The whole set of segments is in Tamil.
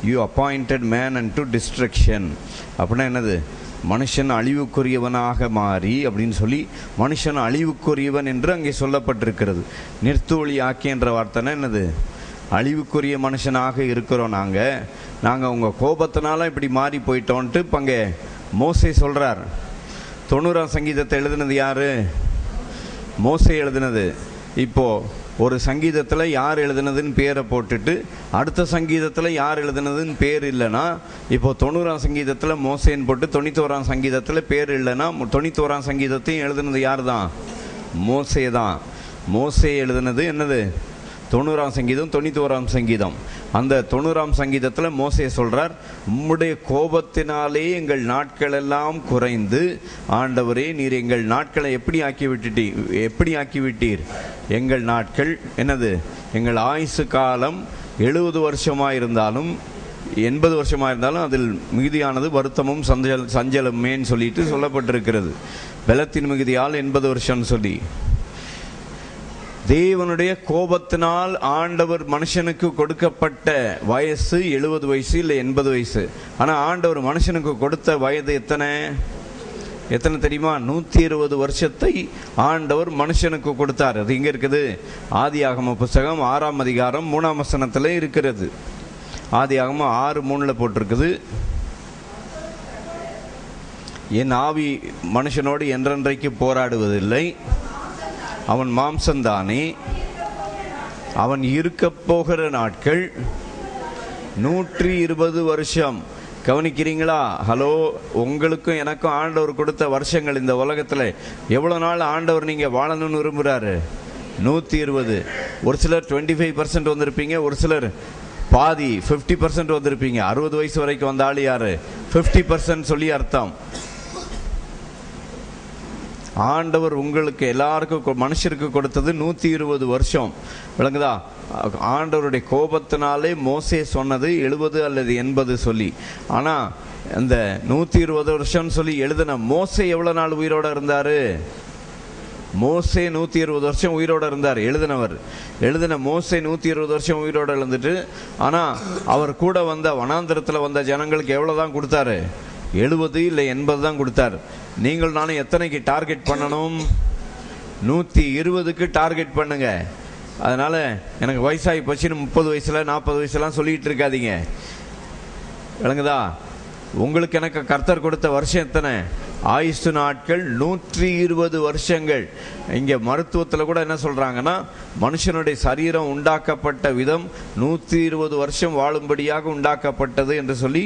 You appointed man and to destruction. அப்படின்னா என்னது? மனுஷன் அழிவுக்குரியவனாக மாறி அப்படின்னு சொல்லி மனுஷன் அழிவுக்குரியவன் என்று அங்கே சொல்லப்பட்டிருக்கிறது. நிர்த்தூளி ஆக்கி என்ற வார்த்தைனா என்னது? அழிவுக்குரிய மனுஷனாக இருக்கிறோம் நாங்கள் உங்கள் கோபத்தினால இப்படி மாறி போயிட்டோன்ட்டு இப்போ அங்கே மோசே சொல்கிறார். 90ஆம் சங்கீதத்தை எழுதுனது யார்? மோசே எழுதுனது. இப்போது ஒரு சங்கீதத்தில் யார் எழுதுனதுன்னு பேரை போட்டுட்டு அடுத்த சங்கீதத்தில் யார் எழுதுனதுன்னு பேர் இல்லைன்னா, இப்போது 90ஆம் சங்கீதத்தில் மோசேன்னு போட்டு 91ஆம் சங்கீதத்தில் பேர் இல்லைன்னா 91ஆம் சங்கீதத்தையும் எழுதுனது யார் தான்? மோசே தான். மோசே எழுதுனது என்னது? 90ஆம் சங்கீதம் 91ஆம் சங்கீதம். அந்த 90ஆம் சங்கீதத்தில் மோசே சொல்கிறார், உம்முடைய கோபத்தினாலே எங்கள் நாட்கள் எல்லாம் குறைந்து, ஆண்டவரே நீர் எங்கள் நாட்களை எப்படி ஆக்கிவிட்டீர்? எங்கள் நாட்கள் என்னது? எங்கள் ஆயுசு காலம் 70 வருஷமாக இருந்தாலும் 80 வருஷமாக இருந்தாலும் அதில் மிகுதியானது வருத்தமும் சஞ்சலமேன்னு சொல்லிட்டு சொல்லப்பட்டிருக்கிறது. பலத்தின் மிகுதியால் 80 வருஷம்னு சொல்லி. தேவனுடைய கோபத்தினால் ஆண்டவர் மனுஷனுக்கு கொடுக்கப்பட்ட வயசு 70 வயசு இல்லை 80 வயசு. ஆனால் ஆண்டவர் மனுஷனுக்கு கொடுத்த வயது எத்தனை தெரியுமா? 120 வருஷத்தை ஆண்டவர் மனுஷனுக்கு கொடுத்தார். அது எங்கே இருக்குது? ஆதியாகம புஸ்தகம் 6ஆம் அதிகாரம் 3ஆம் வசனத்தில் இருக்கிறது. ஆதியாகமம் 6:3 போட்டிருக்குது. என் ஆவி மனுஷனோடு என்றென்றைக்கு போராடுவதில்லை, அவன் மாம்சந்தானே, அவன் இருக்க போகிற நாட்கள் 120 வருஷம். கவனிக்கிறீங்களா? ஹலோ, உங்களுக்கும் எனக்கும் ஆண்டவர் கொடுத்த வருஷங்கள் இந்த உலகத்தில் எவ்வளோ நாள் ஆண்டவர் நீங்கள் வாழணும்னு விரும்புகிறாரு? 120. ஒரு சிலர் 25% வந்திருப்பீங்க, ஒரு சிலர் பாதி 50% வந்திருப்பீங்க. 60 வயசு வரைக்கும் வந்த ஆள் யாரு? 50% சொல்லி அர்த்தம். ஆண்டவர் உங்களுக்கு எல்லாருக்கும் மனுஷருக்கு கொடுத்தது 120 வருஷம். விளங்குதா? ஆண்டவருடைய கோபத்தினாலே மோசே சொன்னது 70 அல்லது 80 சொல்லி. ஆனால் அந்த 120 வருஷம் சொல்லி எழுதின மோசே எவ்வளோ நாள் உயிரோடு இருந்தார்? மோசே 120 வருஷம் உயிரோடு இருந்தார். எழுதின மோசே 120 வருஷம் உயிரோடு இருந்துட்டு, ஆனால் அவர் கூட வந்த வனாந்திரத்தில் வந்த ஜனங்களுக்கு எவ்வளோ தான் கொடுத்தாரு? 70 இல்லை 80 தான் கொடுத்தார். நீங்கள் நானும் எத்தனைக்கு டார்கெட் பண்ணணும்? 120க்கு டார்கெட் பண்ணுங்க. அதனால எனக்கு வயசாகி போச்சுன்னு 30 வயசுல 40 வயசுலாம் சொல்லிட்டு இருக்காதீங்க. விளங்குதா? உங்களுக்கு எனக்கு கர்த்தர் கொடுத்த வருஷம் எத்தனை? ஆயுசு நாட்கள் 120 வருஷங்கள். இங்கே மருத்துவத்தில் கூட என்ன சொல்கிறாங்கன்னா, மனுஷனுடைய சரீரம் உண்டாக்கப்பட்ட விதம் 120 வருஷம் வாழும்படியாக உண்டாக்கப்பட்டது என்று சொல்லி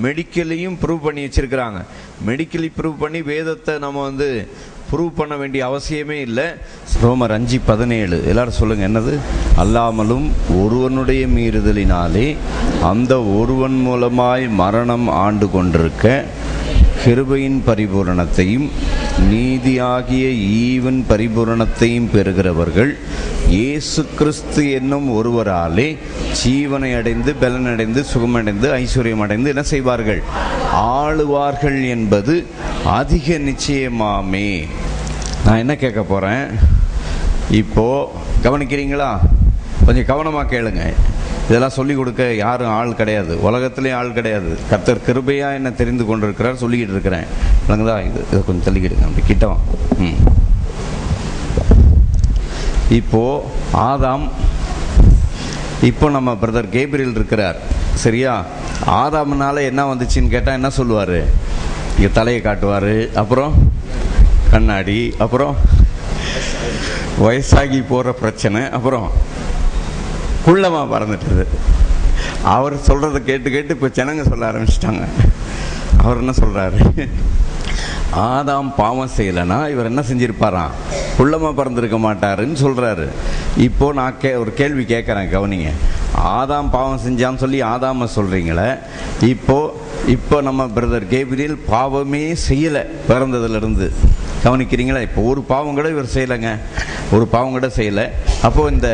மெடிக்கலையும் ப்ரூவ் பண்ணி வச்சிருக்கிறாங்க. மெடிக்கலி ப்ரூவ் பண்ணி வேதத்தை நம்ம ப்ரூவ் பண்ண வேண்டிய அவசியமே இல்லை. ரோமர் 5:17 எல்லாரும் சொல்லுங்க, என்னது? அல்லாமலும் ஒருவனுடைய மீறுதலினாலே அந்த ஒருவன் மூலமாய் மரணம் ஆண்டு கொண்டிருக்க கிருபையின் பரிபூரணத்தையும் நீதியாகிய ஈவின் பரிபூரணத்தையும் பெறுகிறவர்கள் இயேசு கிறிஸ்து என்னும் ஒருவராலே ஜீவனை அடைந்து பலனடைந்து சுகமடைந்து ஐஸ்வர்யம் அடைந்து என்ன செய்வார்கள்? ஆளுவார்கள் என்பது அதிக நிச்சயமாமே. நான் என்ன கேட்க போகிறேன் இப்போ, கவனிக்கிறீங்களா? கொஞ்சம் கவனமாக கேளுங்க. இதெல்லாம் சொல்லிக் கொடுக்க யாரும் ஆள் கிடையாது, உலகத்திலே ஆள் கிடையாது. கர்த்தர் கிருபையாக என்ன தெரிந்து கொண்டிருக்கிறார், சொல்லிக்கிட்டு இருக்கிறேன். இல்லைங்கதா? இதை கொஞ்சம் தள்ளிக்கிடுங்க, அப்படி கிட்டவா. இப்போது ஆதாம், இப்போ நம்ம பிரதர் கேப்ரியல் இருக்கிறார், சரியா? ஆதாம்னால என்ன வந்துச்சுன்னு கேட்டால் என்ன சொல்லுவார்? இங்கே தலையை காட்டுவார், அப்புறம் கண்ணாடி, அப்புறம் வயசாகி போகிற பிரச்சனை, அப்புறம் குள்ளமாக பறந்துட்டுது. அவர் சொல்கிறத கேட்டு கேட்டு இப்போ ஜனங்க சொல்ல ஆரம்பிச்சிட்டாங்க. அவர் என்ன சொல்கிறாரு? ஆதாம் பாவம் செய்யலைன்னா இவர் என்ன செஞ்சிருப்பாராம்? குள்ளமாக பறந்துருக்க மாட்டாருன்னு சொல்கிறாரு. இப்போது நான் ஒரு கேள்வி கேட்குறேன், கவனிங்க. ஆதாம் பாவம் செஞ்சான்னு சொல்லி ஆதாம சொல்கிறீங்களே, இப்போ நம்ம பிரதர் கேப்ரியல் பாவமே செய்யலை பிறந்ததுலேருந்து. கவனிக்கிறீங்களா? இப்போ ஒரு பாவம் கூட இவர் செய்யலைங்க, ஒரு பாவம் கூட செய்யலை. அப்போது இந்த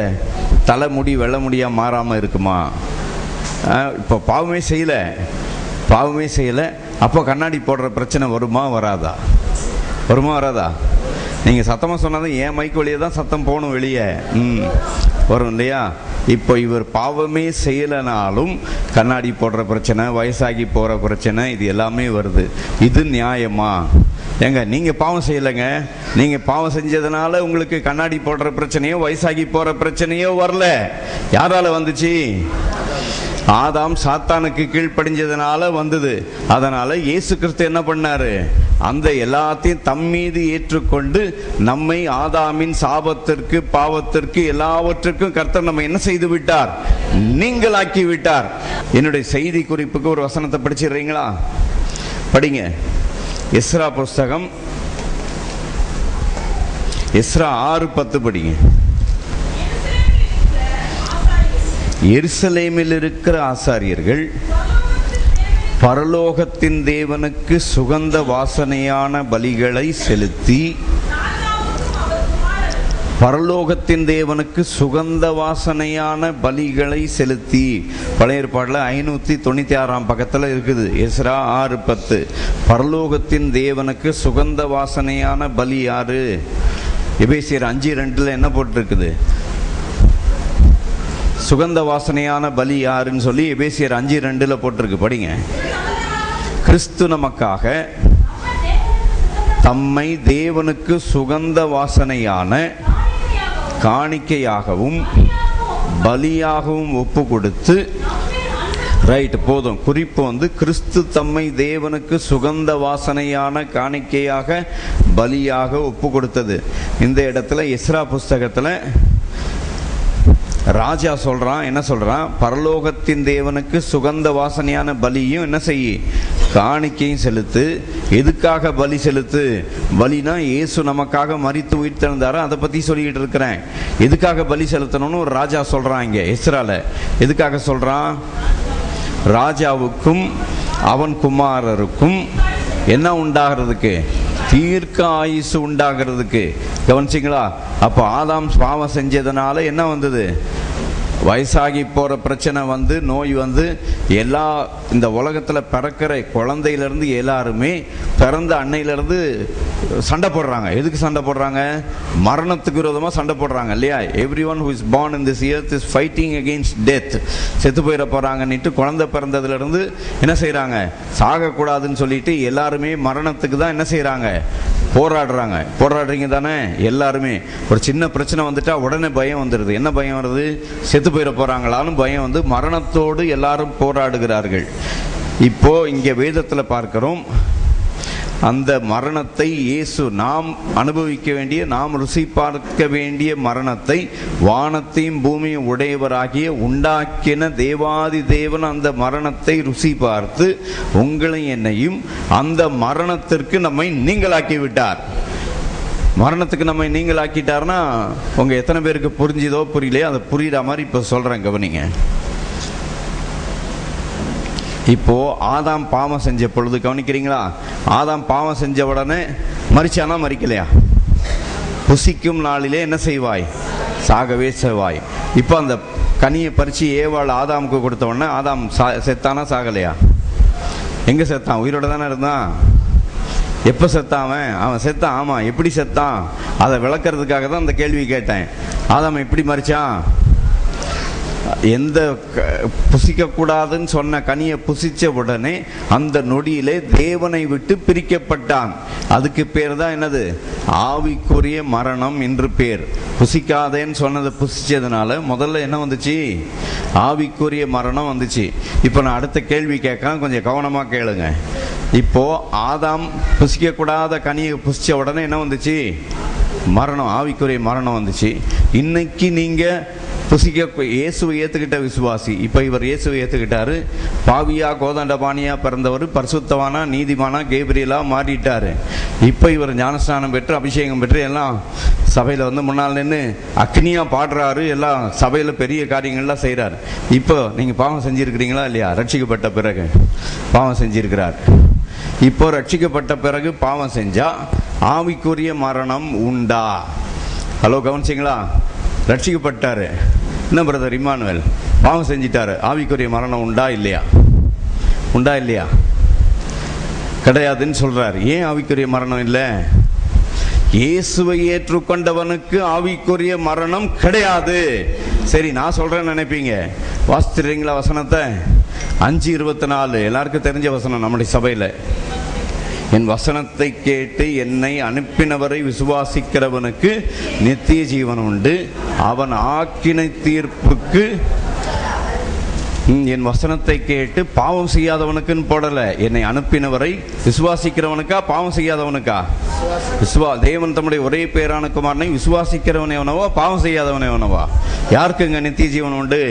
தலைமுடி வெள்ளை முடியாக மாறாமல் இருக்குமா? இப்போ பாவமே செய்யலை. அப்போ கண்ணாடி போடுற பிரச்சனை வருமா வராதா? நீங்கள் சத்தமாக சொன்னாதான் என் மைக்கு வழியே தான் சத்தம் போகணும் வெளியே. வரும் இல்லையா? இப்போ இவர் பாவமே செய்யலனாலும் கண்ணாடி போடுற பிரச்சனை, வயசாகி போகிற பிரச்சனை, இது எல்லாமே வருது. இது நியாயமா? ஏங்க, நீங்கள் பாவம் செய்யலைங்க. நீங்கள் பாவம் செஞ்சதுனால உங்களுக்கு கண்ணாடி போடுற பிரச்சனையோ வயசாகி போகிற பிரச்சனையோ வரல. யாரால வந்துச்சு? ஆதாம் சாத்தானுக்கு கீழ்ப்படிஞ்சதுனால வந்தது. அதனால இயேசு கிறிஸ்து என்ன பண்ணாரு? அந்த எல்லாத்தையும் தம்மீது ஏற்றுக்கொண்டு நம்மை ஆதாமின் சாபத்திற்கு, பாவத்திற்கு, எல்லாவற்றுக்கும் கர்த்தர் நம்ம என்ன செய்து விட்டார்? நீங்களாக்கி விட்டார். என்னுடைய செய்தி குறிப்புக்கு ஒரு வசனத்தை படிச்சிடுறீங்களா? படிங்க. எஸ்ரா புஸ்தகம், எஸ்ரா 6:10 படிங்க. எருசலேமில் இருக்கிற ஆசாரியர்கள் பரலோகத்தின் தேவனுக்கு சுகந்த வாசனையான பலிகளை செலுத்தி, பரலோகத்தின் தேவனுக்கு சுகந்த வாசனையான பலிகளை செலுத்தி, பழைய ஏற்பாடுல 596 பக்கத்தில் இருக்குது. எஸ்ரா 6:10. பரலோகத்தின் தேவனுக்கு சுகந்த வாசனையான பலி யாரு? எபேசியர் 5:2 என்ன போட்டிருக்குது? சுகந்த வாசனையான பலி யாருன்னு சொல்லி எபேசியர் 5:2 போட்டிருக்கு. படிங்க. கிறிஸ்து நமக்காக தம்மை தேவனுக்கு சுகந்த வாசனையான காணிக்கையாகவும் பலியாகவும் ஒப்பு கொடுத்து, ரைட், போதும். குறிப்பு கிறிஸ்து தம்மை தேவனுக்கு சுகந்த வாசனையான காணிக்கையாக பலியாக ஒப்பு கொடுத்தது. இந்த இடத்துல எஸ்ரா புஸ்தகத்தில் ராஜா சொல்றான். என்ன சொல்றான்? பரலோகத்தின் தேவனுக்கு சுகந்த வாசனையான பலியும் என்ன செய்ய? காணிக்கையும் செலுத்து. எதுக்காக பலி செலுத்து? பலினா இயேசு நமக்காக மரித்து உயிர்த்தெழுந்தாரு, அதை பத்தி சொல்லிட்டு இருக்கிறேன். எதுக்காக பலி செலுத்தணும்னு ஒரு ராஜா சொல்றான் இங்க எஸ்ரால. எதுக்காக சொல்றான்? ராஜாவுக்கும் அவன் குமாரருக்கும் என்ன உண்டாகிறதுக்கு? தீர்க்க ஆயுசு உண்டாகிறதுக்கு. கவனிச்சிங்களா? அப்போ ஆதாம் பாவம் செஞ்சதுனால என்ன வந்தது? வயசாகி போகிற பிரச்சனை வந்து, நோய் வந்து, எல்லா இந்த உலகத்தில் பிறக்கிற குழந்தையிலேருந்து எல்லாருமே பிறந்த அன்னையிலேருந்து சண்டை போடுறாங்க. எதுக்கு சண்டை போடுறாங்க? மரணத்துக்கு விரோதமாக சண்டை போடுறாங்க இல்லையா? Every one who is born in this earth is fighting against death. செத்து போயிட போகிறாங்கன்னுட்டு குழந்தை பிறந்ததுலேருந்து என்ன செய்கிறாங்க? சாகக்கூடாதுன்னு சொல்லிட்டு எல்லாருமே மரணத்துக்கு தான் என்ன செய்கிறாங்க? போராடுறாங்க. போராடுறீங்க தானே எல்லாருமே? ஒரு சின்ன பிரச்சனை வந்துட்டா உடனே பயம் வந்துடுது. என்ன பயம் வருது? செத்து போயிட போறாங்களான்னு பயம் வந்து மரணத்தோடு எல்லாரும் போராடுகிறார்கள். இப்போ இங்க வேதத்துல பார்க்கிறோம், அந்த மரணத்தை இயேசு, நாம் அனுபவிக்க வேண்டிய, நாம் ருசி பார்க்க வேண்டிய மரணத்தை வானத்தையும் பூமியும் உடையவராகிய உண்டாக்கின தேவாதி தேவன் அந்த மரணத்தை ருசி பார்த்து உங்களையும் என்னையும் அந்த மரணத்திற்கு நம்மை நீங்களாக்கி விட்டார். மரணத்துக்கு நம்மை நீங்களாக்கிட்டார்னா உங்க எத்தனை பேருக்கு புரிஞ்சுதோ புரியலையோ அதை புரியுற மாதிரி இப்போ சொல்றேன். கவனிங்க. இப்போ ஆதாம் பாவம் செஞ்ச பொழுது, கவனிக்கிறீங்களா? ஆதாம் பாவம் செஞ்ச உடனே மரிச்சானா? மரிக்கலையா? புசிக்கும் நாளிலே என்ன செய்வாய்? சாகவே செய்வாய். இப்போ அந்த கனியை பறிச்சு ஏவாள் ஆதாமுக்கு கொடுத்த உடனே ஆதாம் செத்தானா? சாகலையா? எங்க செத்தான்? உயிரோட தானே இருந்தான். எப்போ செத்தான் அவன் செத்தான். ஆமா, எப்படி செத்தான்? அதை விளக்கிறதுக்காக தான் அந்த கேள்வி கேட்டேன். ஆதாம் எப்படி மரிச்சான்? எந்த புசிக்கக்கூடாதுன்னு சொன்ன கனியை புசிச்ச உடனே அந்த நொடியிலே தேவனை விட்டு பிரிக்கப்பட்டான். அதுக்கு பேர் தான் என்னது? ஆவிக்குரிய மரணம் என்று பேர். புசிக்காதேன்னு சொன்னதை புசிச்சதுனால முதல்ல என்ன வந்துச்சு? ஆவிக்குரிய மரணம் வந்துச்சு. இப்போ நான் அடுத்த கேள்வி கேட்க, கொஞ்சம் கவனமா கேளுங்க. இப்போ ஆதாம் புசிக்கக்கூடாத கனியை புசிச்ச உடனே என்ன வந்துச்சு? மரணம், ஆவிக்குரிய மரணம் வந்துச்சு. இன்னைக்கு நீங்க புசிக்க இயேசுவை ஏற்றுக்கிட்ட விசுவாசி, இப்போ இவர் இயேசுவை ஏற்றுக்கிட்டாரு. பாவியா கோதண்டபாணியா பிறந்தவர் பரிசுத்தவானா நீதிமானா கேப்ரியலா மாறிட்டாரு. இப்போ இவர் ஞானஸ்நானம் பெற்று அபிஷேகம் பெற்று எல்லாம் சபையில் வந்து முன்னால் நின்று அக்னியா பாடுறாரு. எல்லாம் சபையில் பெரிய காரியங்கள்லாம் செய்கிறார். இப்போ நீங்கள் பாவம் செஞ்சுருக்கிறீங்களா இல்லையா? ரட்சிக்கப்பட்ட பிறகு பாவம் செஞ்சிருக்கிறார். இப்போ ரட்சிக்கப்பட்ட பிறகு பாவம் செஞ்சா ஆவிக்குரிய மரணம் உண்டா? ஹலோ, கவனிச்சிங்களா? ரட்சிக்கப்பட்டாரு, என்ன பிரதர் இமானுவேல் பாவம் செஞ்சிட்டாரு, ஆவிக்குரிய மரணம் உண்டா இல்லையா? உண்டா இல்லையா? கிடையாதுன்னு சொல்றாரு. ஏன் ஆவிக்குரிய மரணம் இல்லை? இயேசுவை ஏற்றுக்கொண்டவனுக்கு ஆவிக்குரிய மரணம் கிடையாது. சரி நான் சொல்றேன்னு நினைப்பீங்க. வாசித்துறீங்களா வசனத்தை? 5:24 எல்லாருக்கும் தெரிஞ்ச வசனம் நம்முடைய சபையில. என் வசனத்தை கேட்டு என்னை அனுப்பினவரை விசுவாசிக்கிறவனுக்கு நித்திய ஜீவன் உண்டு, அவன் ஆக்கினை தீர்ப்புக்கு. என் வசனத்தை கேட்டு பாவம் செய்யாதவனுக்குன்னு போடல, என்னை அனுப்பினவரை விசுவாசிக்கிறவனுக்கா பாவம் செய்யாதவனுக்கா? தேவன் தம்முடைய ஒரே பேரான குமாரனை விசுவாசிக்கிறவன் எவனவா பாவம் செய்யாதவன் எவனவா? யாருக்குங்க நித்திய ஜீவன் உண்டு?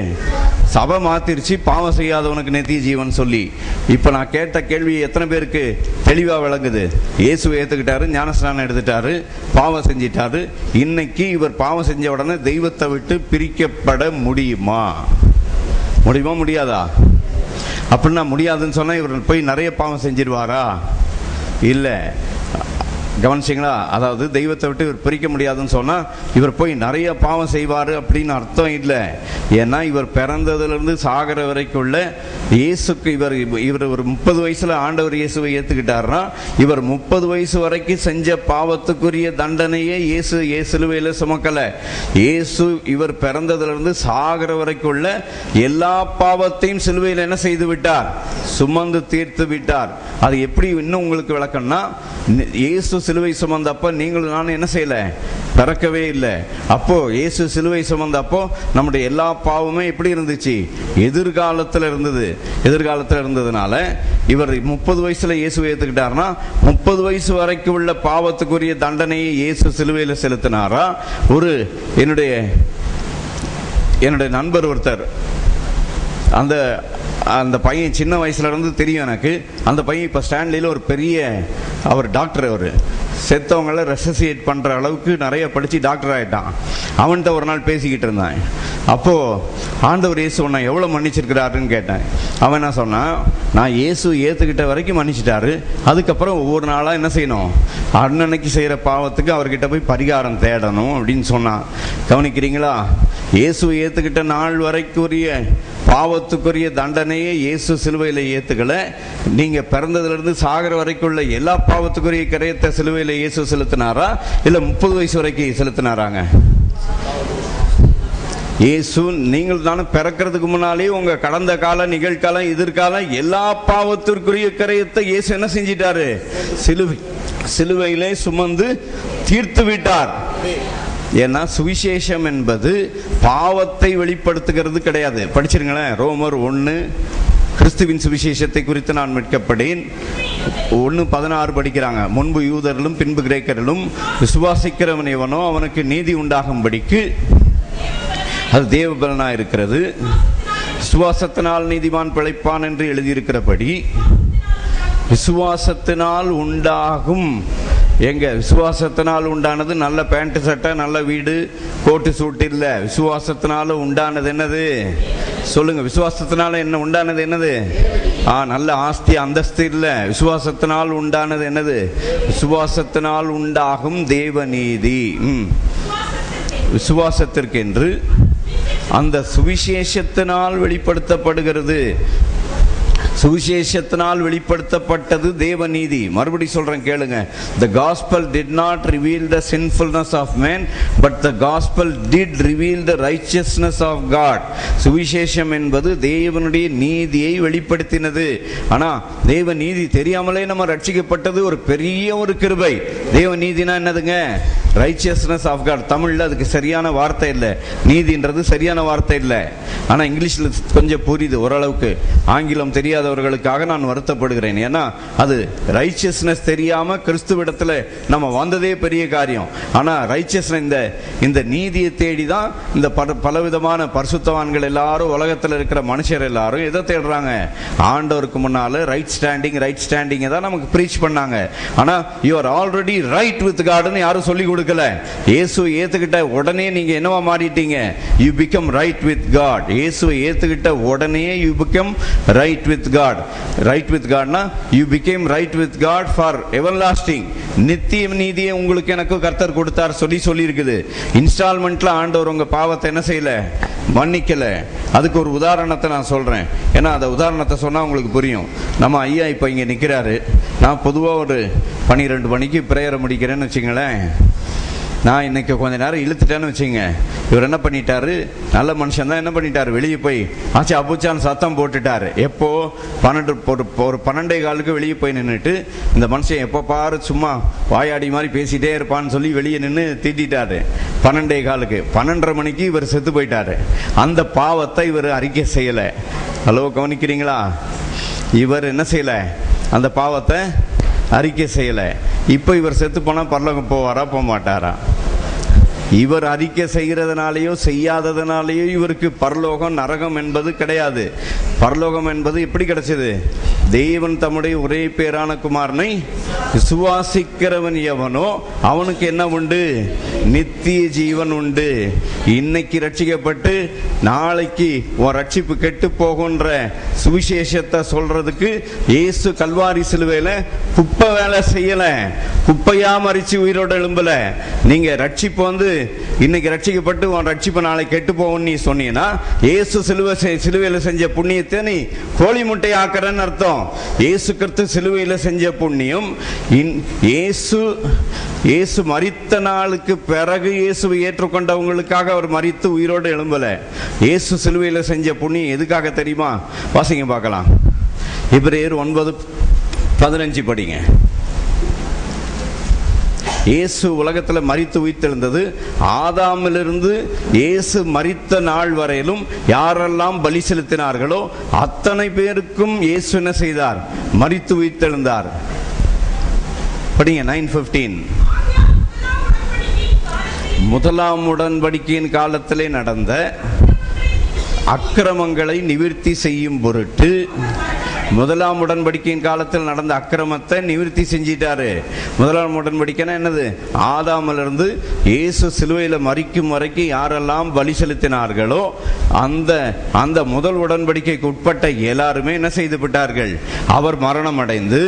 சபை மாத்திருச்சு பாவம் செய்யாதவனுக்கு நித்திய ஜீவன் சொல்லி. இப்ப நான் கேட்ட கேள்வி எத்தனை பேருக்கு தெளிவா விளங்குது? இயேசு ஏத்துக்கிட்டாரு, ஞானஸ்நானம் எடுத்துட்டாரு, பாவம் செஞ்சிட்டாரு. இன்னைக்கு இவர் பாவம் செஞ்ச உடனே தெய்வத்தை விட்டு பிரிக்கப்பட முடியுமா? முடியுமா முடியாதா? அப்படின்னா முடியாதுன்னு சொன்னா இவர் போய் நிறைய பாவம் செஞ்சிருவாரா? இல்ல, கவனிச்சிங்களா? அதாவது தெய்வத்தை விட்டு இவர் பிரிக்க முடியாதுன்னு சொன்னா இவர் போய் நிறைய பாவம் செய்வாரு அப்படின்னு அர்த்தம் இல்லை. ஏன்னா இவர் பிறந்ததுலேருந்து சாகிற வரைக்குள்ள இயேசுக்கு இவர் ஒரு 30 வயசுல ஆண்டவர் இயேசுவை ஏத்துக்கிட்டாருன்னா இவர் 30 வயசு வரைக்கும் செஞ்ச பாவத்துக்குரிய தண்டனையே இயேசு சிலுவையில சுமக்கல. இயேசு இவர் பிறந்ததுலேருந்து சாகிற வரைக்குள்ள எல்லா பாவத்தையும் சிலுவையில் என்ன செய்து விட்டார்? சுமந்து தீர்த்து விட்டார். அது எப்படி இன்னும் உங்களுக்கு விளக்கம்னா, இயேசு சிலுவை சுமந்தப்ப நீங்களும் நானும் என்ன செய்யல? பிறக்கவே இல்லை. அப்போ இயேசு சிலுவை சுமந்தப்போ நம்முடைய எல்லா பாவமே எப்படி இருந்துச்சு? எதிர்காலத்தில் இருந்ததுனால இவர் 30 வயசுல இயேசுவை ஏத்துக்கிட்டாருன்னா 30 வயசு வரைக்கும் உள்ள பாவத்துக்குரிய தண்டனையை இயேசு சிலுவையில் செலுத்தினாரா? என்னுடைய நண்பர் ஒருத்தர், அந்த பையன் சின்ன வயசுல இருந்து தெரியும் எனக்கு. அந்த பையன் இப்ப ஸ்டான்லியில ஒரு பெரிய அவர் டாக்டர். அவர் செத்தவங்களை ரெசசியேட் பண்ற அளவுக்கு நிறைய படிச்சு டாக்டர் ஆயிட்டான். அவன்கிட்ட ஒரு நாள் பேசிக்கிட்டு இருந்தான். அப்போ ஆண்டவர் இயேசு உன்னை எவ்வளவு மன்னிச்சிருக்கிறாருன்னு கேட்டேன். அவன் என்ன சொன்னான்? நான் இயேசு ஏத்துக்கிட்ட வரைக்கும் மன்னிச்சிட்டாரு, அதுக்கப்புறம் ஒவ்வொரு நாளா என்ன செய்யணும்? அன்னன்னைக்கு செய்யற பாவத்துக்கு அவர்கிட்ட போய் பரிகாரம் தேடணும் அப்படின்னு சொன்னான். கவனிக்கிறீங்களா? இயேசு ஏத்துக்கிட்ட நாள் வரைக்குரிய பாவத்துக்குரிய தண்டனையே இயேசு சிலுவையில ஏத்துக்கல. நீங்க பிறந்ததுல இருந்து சாகர வரைக்குள்ள எல்லா பாவத்துக்குரிய கரையத்தை சிலுவையில இயேசு செலுத்தினாரா இல்ல 30 வயசு வரைக்கும் செலுத்தினாராங்க? இயேசு நீங்கள் தானே பிறக்கிறதுக்கு முன்னாலே உங்க கடந்த கால, நிகழ்காலம், எதிர்காலம் எல்லா பாவத்திற்குரிய கரையத்தை இயேசு என்ன செஞ்சிட்டாரு? சிலுவையிலே சுமந்து தீர்த்து விட்டார். ஏன்னா சுவிசேஷம் என்பது பாவத்தை வெளிப்படுத்துகிறது கிடையாது. படிச்சிருங்களேன், ரோமர் 1, கிறிஸ்துவின் சுவிசேஷத்தை குறித்து நான் மீட்கப்படேன் 1:16 படிக்கிறாங்க. முன்பு யூதரிலும் பின்பு கிரேக்கரிலும் விசுவாசிக்கிறவன் எவனோ அவனுக்கு நீதி உண்டாகும்படிக்கு அது தேவபலனா இருக்கிறது. விசுவாசத்தினால் நீதிமான் பிழைப்பான் என்று எழுதியிருக்கிறபடி விசுவாசத்தினால் உண்டாகும். எங்க விசுவாசத்தினால் உண்டானது நல்ல பேண்ட் சட்டை, நல்ல வீடு, கோட்டு சூட் இல்ல. விசுவாசத்தினால உண்டானது என்னது? சொல்லுங்க. விசுவாசத்தினால என்ன உண்டானது? என்னது? நல்ல ஆஸ்தி அந்தஸ்து இல்ல. விசுவாசத்தினால் உண்டானது என்னது? விசுவாசத்தினால் உண்டாகும் தேவநீதி. விசுவாசத்திற்கென்று அந்த சுவிசேஷத்தினால் வெளிப்படுத்தப்படுகிறது. சுவிசேஷத்தினால் வெளிப்படுத்தப்பட்டது தேவநீதி. மறுபடி சொல்றேன் கேளுங்க. The gospel did not reveal the sinfulness of man, but the gospel did reveal the righteousness of God. சுவிசேஷம் என்பது தேவனுடைய நீதியை வெளிப்படுத்தினது. ஆனா தேவ நீதி தெரியாமலே நம்ம ரட்சிக்கப்பட்டது ஒரு பெரிய ஒரு கிருபை. தேவ நீதினா என்னதுங்க? Righteousness of God. தமிழ்ல அதுக்கு சரியான வார்த்தை இல்லை, நீதின்றது சரியான வார்த்தை இல்லை. ஆனா இங்கிலீஷ்ல கொஞ்சம் புரியுது ஓரளவுக்கு. ஆங்கிலம் தெரியாதவர்களுக்காக நான் வருத்தப்படுகிறேன். ஏன்னா அது ரைச்சியஸ்னஸ் தெரியாம கிறிஸ்துவிடத்துல நம்ம வந்ததே பெரிய காரியம். ஆனா ரைச்சியஸ்னஸ் இந்த நீதியை தேடிதான் இந்த பலவிதமான பரிசுத்தவான்கள் எல்லாரும், உலகத்துல இருக்கிற மனுஷர் எல்லாரும் எதை தேடுறாங்க? ஆண்டவருக்கு முன்னால ரைட் ஸ்டாண்டிங் தான் நமக்கு பிரீச் பண்ணாங்க. ஆனா you are already right with காட்னு யாரும் சொல்லி கொடுக்கல. இயேசு ஏத்துக்கிட்ட உடனே நீங்க என்னவா மாறிட்டீங்க? You become right with God. இயேசுவை ஏத்துக்கிட்ட உடனே you become right with God. Right with காட்னா you became right with God for everlasting. நித்திய நீதியை உங்களுக்கு எனக்கு கர்த்தர் கொடுத்தார் சொல்லி இருக்குது. இன்ஸ்டால்மெண்ட்ல ஆண்டவர் உங்க பாவத்தை என்ன செய்யல? மன்னிக்கல. அதுக்கு ஒரு உதாரணத்தை நான் சொல்றேன். ஏன்னா அந்த உதாரணத்தை சொன்னா உங்களுக்கு புரியும். நம்ம ஐயா இப்ப இங்க நிக்கிறாரு. நான் பொதுவா ஒரு 12 மணிக்கு பிரேயரை முடிக்கிறேன்னு வச்சுங்களேன். நான் இன்னைக்கு கொஞ்ச நேரம் இழுத்துட்டேன்னு வச்சுங்க, இவர் என்ன பண்ணிட்டாரு, நல்ல மனுஷன் தான், என்ன பண்ணிட்டாரு, வெளியே போய் ஆச்சு அப்புச்சான் சத்தம் போட்டுட்டாரு. எப்போ 12 வெளியே போய் நின்றுட்டு, இந்த மனுஷன் எப்போ பாரு சும்மா வாயாடி மாதிரி பேசிட்டே இருப்பான்னு சொல்லி வெளியே நின்று திட்டாரு. 12 12:30 மணிக்கு இவர் செத்து போயிட்டாரு. அந்த பாவத்தை இவர் அறிக்கை செய்யல. ஹலோ, கவனிக்கிறீங்களா? இவர் என்ன செய்யல, அந்த பாவத்தை அறிக்கை செய்யல. இப்ப இவர் செத்து போனா பரலோகம் போவாரா, போக மாட்டாரா? இவர் அறிக்கை செய்கிறதுனாலேயோ செய்யாததுனாலேயோ இவருக்கு பரலோகம் நரகம் என்பது கிடையாது. பரலோகம் என்பது எப்படி கிடைச்சது? தேவன் தம்முடைய ஒரே பேரான குமாரனை விசுவாசிக்கிறவன் எவனோ அவனுக்கு என்ன உண்டு? நித்திய ஜீவன் உண்டு. இன்னைக்கு ரட்சிக்கப்பட்டு நாளைக்கு உன் ரட்சிப்பு கெட்டு போகின்ற சுவிசேஷத்தை சொல்றதுக்கு இயேசு கல்வாரி சிலுவையில குப்பை வேலை செய்யல, குப்பையா மறிச்சு உயிரோட எழும்பல. நீங்க ரட்சிப்பு வந்து இன்னைக்கு ரட்சிக்கப்பட்டு உன் ரட்சிப்பு நாளை கெட்டு போகும் நீ சொன்னீங்கன்னா, இயேசு சிலுவையில செஞ்ச புண்ணியத்தை நீ கோழி முட்டை ஆக்குறன்னு அர்த்தம். இயேசு கிறிஸ்து சிலுவையில செஞ்ச புண்ணியம், இயேசு மரித்த நாளுக்கு பிறகு இயேசுவை ஏற்றுக்கொண்டவங்களுக்காக அவர் மரித்து உயிரோடு எழும்பல. இயேசு சிலுவையில செஞ்ச புண்ணியம் எதுக்காக தெரியுமா? வாசிங்க பார்க்கலாம். எபிரேயர் 9:15 படிங்க. இயேசு உலகத்துல மரித்து உயிர்த்தெழுந்தது, ஆதாமிலிருந்து இயேசு மரித்த நாள் வரையிலும் யாரெல்லாம் பலி செலுத்தினார்களோ அத்தனை பேருக்கும் இயேசு என்ன செய்தார்? மரித்து உயிர்த்தெழுந்தார். படிங்க 9:15. முதலாம் உடன்படிக்கையின் காலத்திலே நடந்த அக்கிரமங்களை நிவர்த்தி செய்யும் பொருட்டு, முதலாம் உடன்படிக்கையின் காலத்தில் நடந்த அக்கிரமத்தை நிவர்த்தி செஞ்சிட்டாரு. முதலாம் உடன்படிக்கைனா என்னது? ஆதாமிலிருந்து இயேசு சிலுவையில் மரிக்கும் வரைக்கும் யாரெல்லாம் பலி செலுத்தினார்களோ அந்த முதல் உடன்படிக்கைக்கு உட்பட்ட எல்லாருமே என்ன செய்து விட்டார்கள்? அவர் மரணம் அடைந்து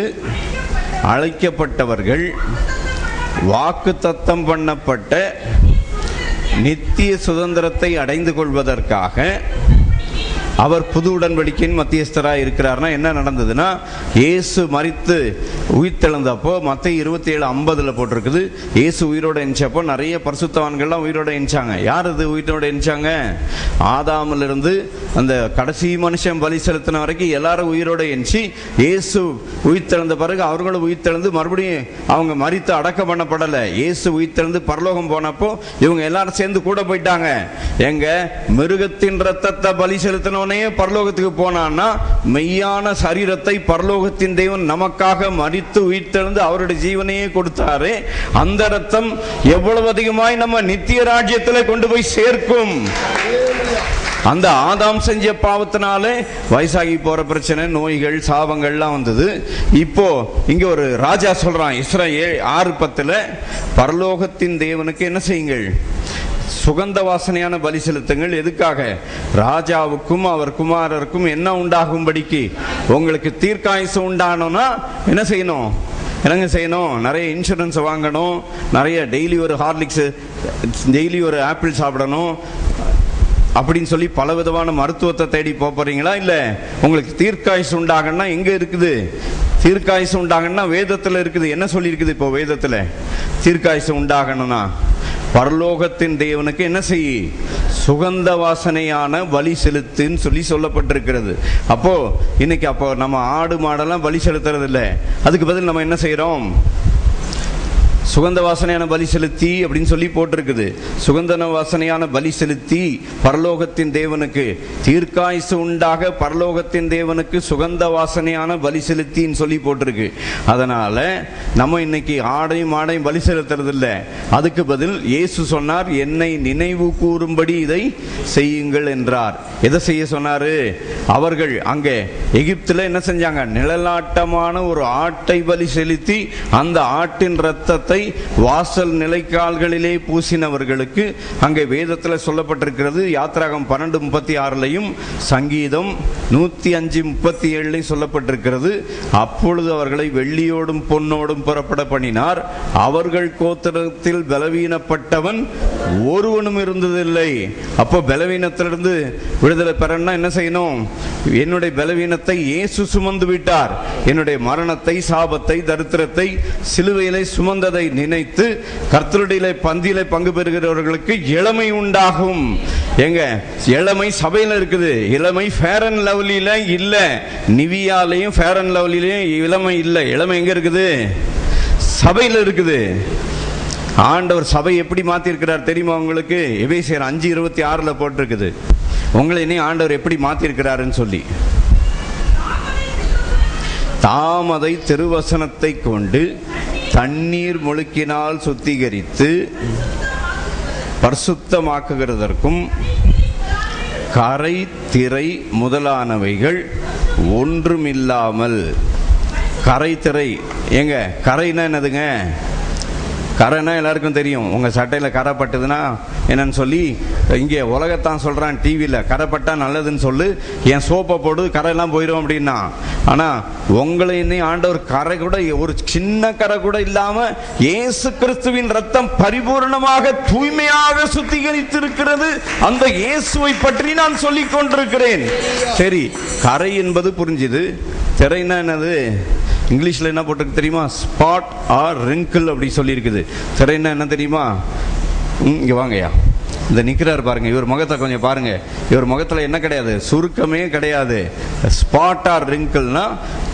அழைக்கப்பட்டவர்கள் வாக்கு தத்தம் பண்ணப்பட்ட நித்திய சுதந்திரத்தை அடைந்து கொள்வதற்காக அவர் புது உடன்படிக்கையின் மத்தியஸ்தராக இருக்கிறார்னா என்ன நடந்ததுன்னா, இயேசு மரித்து உயிர்த்தெழுந்தப்போ மத்தேயு 27:50 போட்டிருக்குது, இயேசு உயிரோடு எண்ணிச்சப்போ நிறைய பரிசுத்தவான்கள்லாம் உயிரோடு எண்ணிச்சாங்க. யார் அது உயிரோடு எண்ணிச்சாங்க? ஆதாமிலிருந்து அந்த கடைசி மனுஷன் பலி செலுத்தின வரைக்கும் எல்லாரும் உயிரோடு எண்ணிச்சு, இயேசு உயிர்த்தெழுந்த பிறகு அவர்களும் உயிர்த்தெழுந்து மறுபடியும் அவங்க மரித்து அடக்கம் பண்ணப்படலை. இயேசு உயிர்த்தெழுந்து பரலோகம் போனப்போ இவங்க எல்லாரும் சேர்ந்து கூட போயிட்டாங்க. எங்க மிருகத்தின் ரத்தத்தை பலி செலுத்தின பரலோகத்துக்கு போனான்னா, மெய்யான சரீரத்தை பரலோகத்தின் தேவன் நமக்காக மரித்து உயிர்த்தெழுந்து அவருடைய ஜீவனையே கொடுத்தாரு. அந்த ரத்தம் எவ்வளவு அதிகமாய் நம்ம நித்திய ராஜ்யத்தில் கொண்டு போய் சேர்க்கும். அந்த ஆதாம் செஞ்ச பாவத்தினாலே வயசாகி போற பிரச்சனை, நோய்கள், சாபங்கள்லாம் வந்தது. இப்போ இங்க ஒரு ராஜா சொல்றான், இஸ்ரவேல் 6:10, பரலோகத்தின் தேவனுக்கு என்ன செய்யுங்கள்? சுகந்த வாசனையான பலி செலுத்துங்கள். எதுக்காக? ராஜாவுக்கும் அவர் குமாரருக்கும் என்ன உண்டாகும்படிக்கு. உங்களுக்கு தீர்க்காயுசு உண்டானோம்னா என்ன செய்யணும்? என்னங்க செய்யணும்? நிறைய இன்சூரன்ஸ் வாங்கணும், நிறைய டெய்லி ஒரு ஹார்லிக்ஸ், டெய்லி ஒரு ஆப்பிள் சாப்பிடணும் அப்படின்னு சொல்லி பல விதமான மருத்துவத்தை தேடி போறீங்களா? இல்ல உங்களுக்கு தீர்க்காயுசு உண்டாகணும்னா எங்க இருக்குது? தீர்க்காயுசு உண்டாகணும்னா வேதத்துல இருக்குது. என்ன சொல்லி இருக்குது இப்போ வேதத்துல? தீர்க்காயுசு உண்டாகணும்னா பரலோகத்தின் தேவனுக்கு என்ன செய்ய? சுகந்த வாசனையான பலி செலுத்துன்னு சொல்லி சொல்லப்பட்டிருக்கிறது. அப்போ இன்னைக்கு நம்ம ஆடு மாடெல்லாம் பலி செலுத்துறது இல்லை. அதுக்கு பதில் நம்ம என்ன செய்யறோம்? சுகந்த வாசனையான பலி செலுத்தி அப்படின்னு சொல்லி போட்டிருக்குது. சுகந்த வாசனையான பலி செலுத்தி பரலோகத்தின் தேவனுக்கு தீர்க்காயுசு உண்டாக பரலோகத்தின் தேவனுக்கு சுகந்த வாசனையான பலி செலுத்தின்னு சொல்லி போட்டிருக்கு. அதனால நம்ம இன்னைக்கு ஆடையும் மாடையும் பலி செலுத்துறது இல்லை. அதுக்கு பதில் இயேசு சொன்னார், என்னை நினைவு கூறும்படி இதை செய்யுங்கள் என்றார். எதை செய்ய சொன்னாரு? அவர்கள் அங்கே எகிப்துல என்ன செஞ்சாங்க? நிழலாட்டமான ஒரு ஆட்டை பலி செலுத்தி அந்த ஆட்டின் ரத்தத்தை வாசல் நிலைக்கால்களிலே பூசினவர்களுக்கு அங்கே வேதத்தில் சொல்லப்பட்டிருக்கிறது. யாத்திராகம் 12:36 சங்கீதம் 105:37 சொல்லப்பட்டிருக்கிறது. அப்பொழுது அவர்களை வெள்ளியோடும் பொன்னோடும் புறப்பட பண்ணினார், அவர்கள் கோத்திரத்தில் பலவீனப்பட்டவன் ஒருவனும் இருந்ததில்லை. அப்போ பலவீனத்திலிருந்து விடுதலை பெறணும்னா என்ன செய்யணும்? என்னுடைய பலவீனத்தை இயேசு சுமந்து விட்டார். என்னுடைய மரணத்தை, சாபத்தை, தரித்திரத்தை சிலுவையிலே சுமந்ததை நினைத்து கர்த்தருடைய பந்தியில பங்கு பெறுகிறவர்களுக்கு இளமை உண்டாகும். எங்க இளமை சபையில இருக்குது. இளமை ஃபேர் அண்ட் லவ்லில இல்ல, நிவியாலையும் ஃபேர் அண்ட் லவ்லிலையும் இளமை இல்லை. இளமை எங்க இருக்குது? சபையில இருக்குது. ஆண்டவர் சபை எப்படி மாத்தி இருக்கிறார் தெரியுமா உங்களுக்கு? எபேசியர் 5:26 போட்டிருக்குது. உங்களை இனி ஆண்டவர் எப்படி மாத்தி இருக்கிறாருன்னு சொல்லி. தாம் அதை திருவசனத்தை கொண்டு தண்ணீர் முழுக்கினால் சுத்திகரித்து பரிசுத்தமாக்குகிறதற்கும் கரை திரை முதலானவைகள் ஒன்றுமில்லாமல். கரை திரை எங்க? கரைனா என்னதுங்க? கரைனா எல்லாருக்கும் தெரியும். உங்கள் சட்டையில் கரை பட்டுதுன்னா என்னன்னு சொல்லி இங்கே உலகத்தான் சொல்கிறான் டிவியில். கரைப்பட்டா நல்லதுன்னு சொல்லு, என் சோப்பை போடு கரையெல்லாம் போயிடும் அப்படின்னா. ஆனால் உங்களை இன்னும் ஆண்டவர் கரை கூட, ஒரு சின்ன கரை கூட இல்லாமல் இயேசு கிறிஸ்துவின் ரத்தம் பரிபூர்ணமாக தூய்மையாக சுத்திகரித்திருக்கிறது. அந்த இயேசுவை பற்றி நான் சொல்லிக் கொண்டிருக்கிறேன். சரி, கரை என்பது புரிஞ்சுது. திரைனா என்னது? இங்கிலீஷில் என்ன போட்டிருக்கு தெரியுமா? ஸ்பாட் ஆர் ரிங்கிள் அப்படி சொல்லியிருக்குது. திரைன்னா என்ன தெரியுமா? இங்கே வாங்கய்யா, இந்த நிற்கிறார் பாருங்க, இவர் முகத்தை கொஞ்சம் பாருங்க. இவர் முகத்தில் என்ன கிடையாது? சுருக்கமே கிடையாது. ஸ்பாட் ஆர் ரிங்கிள்னா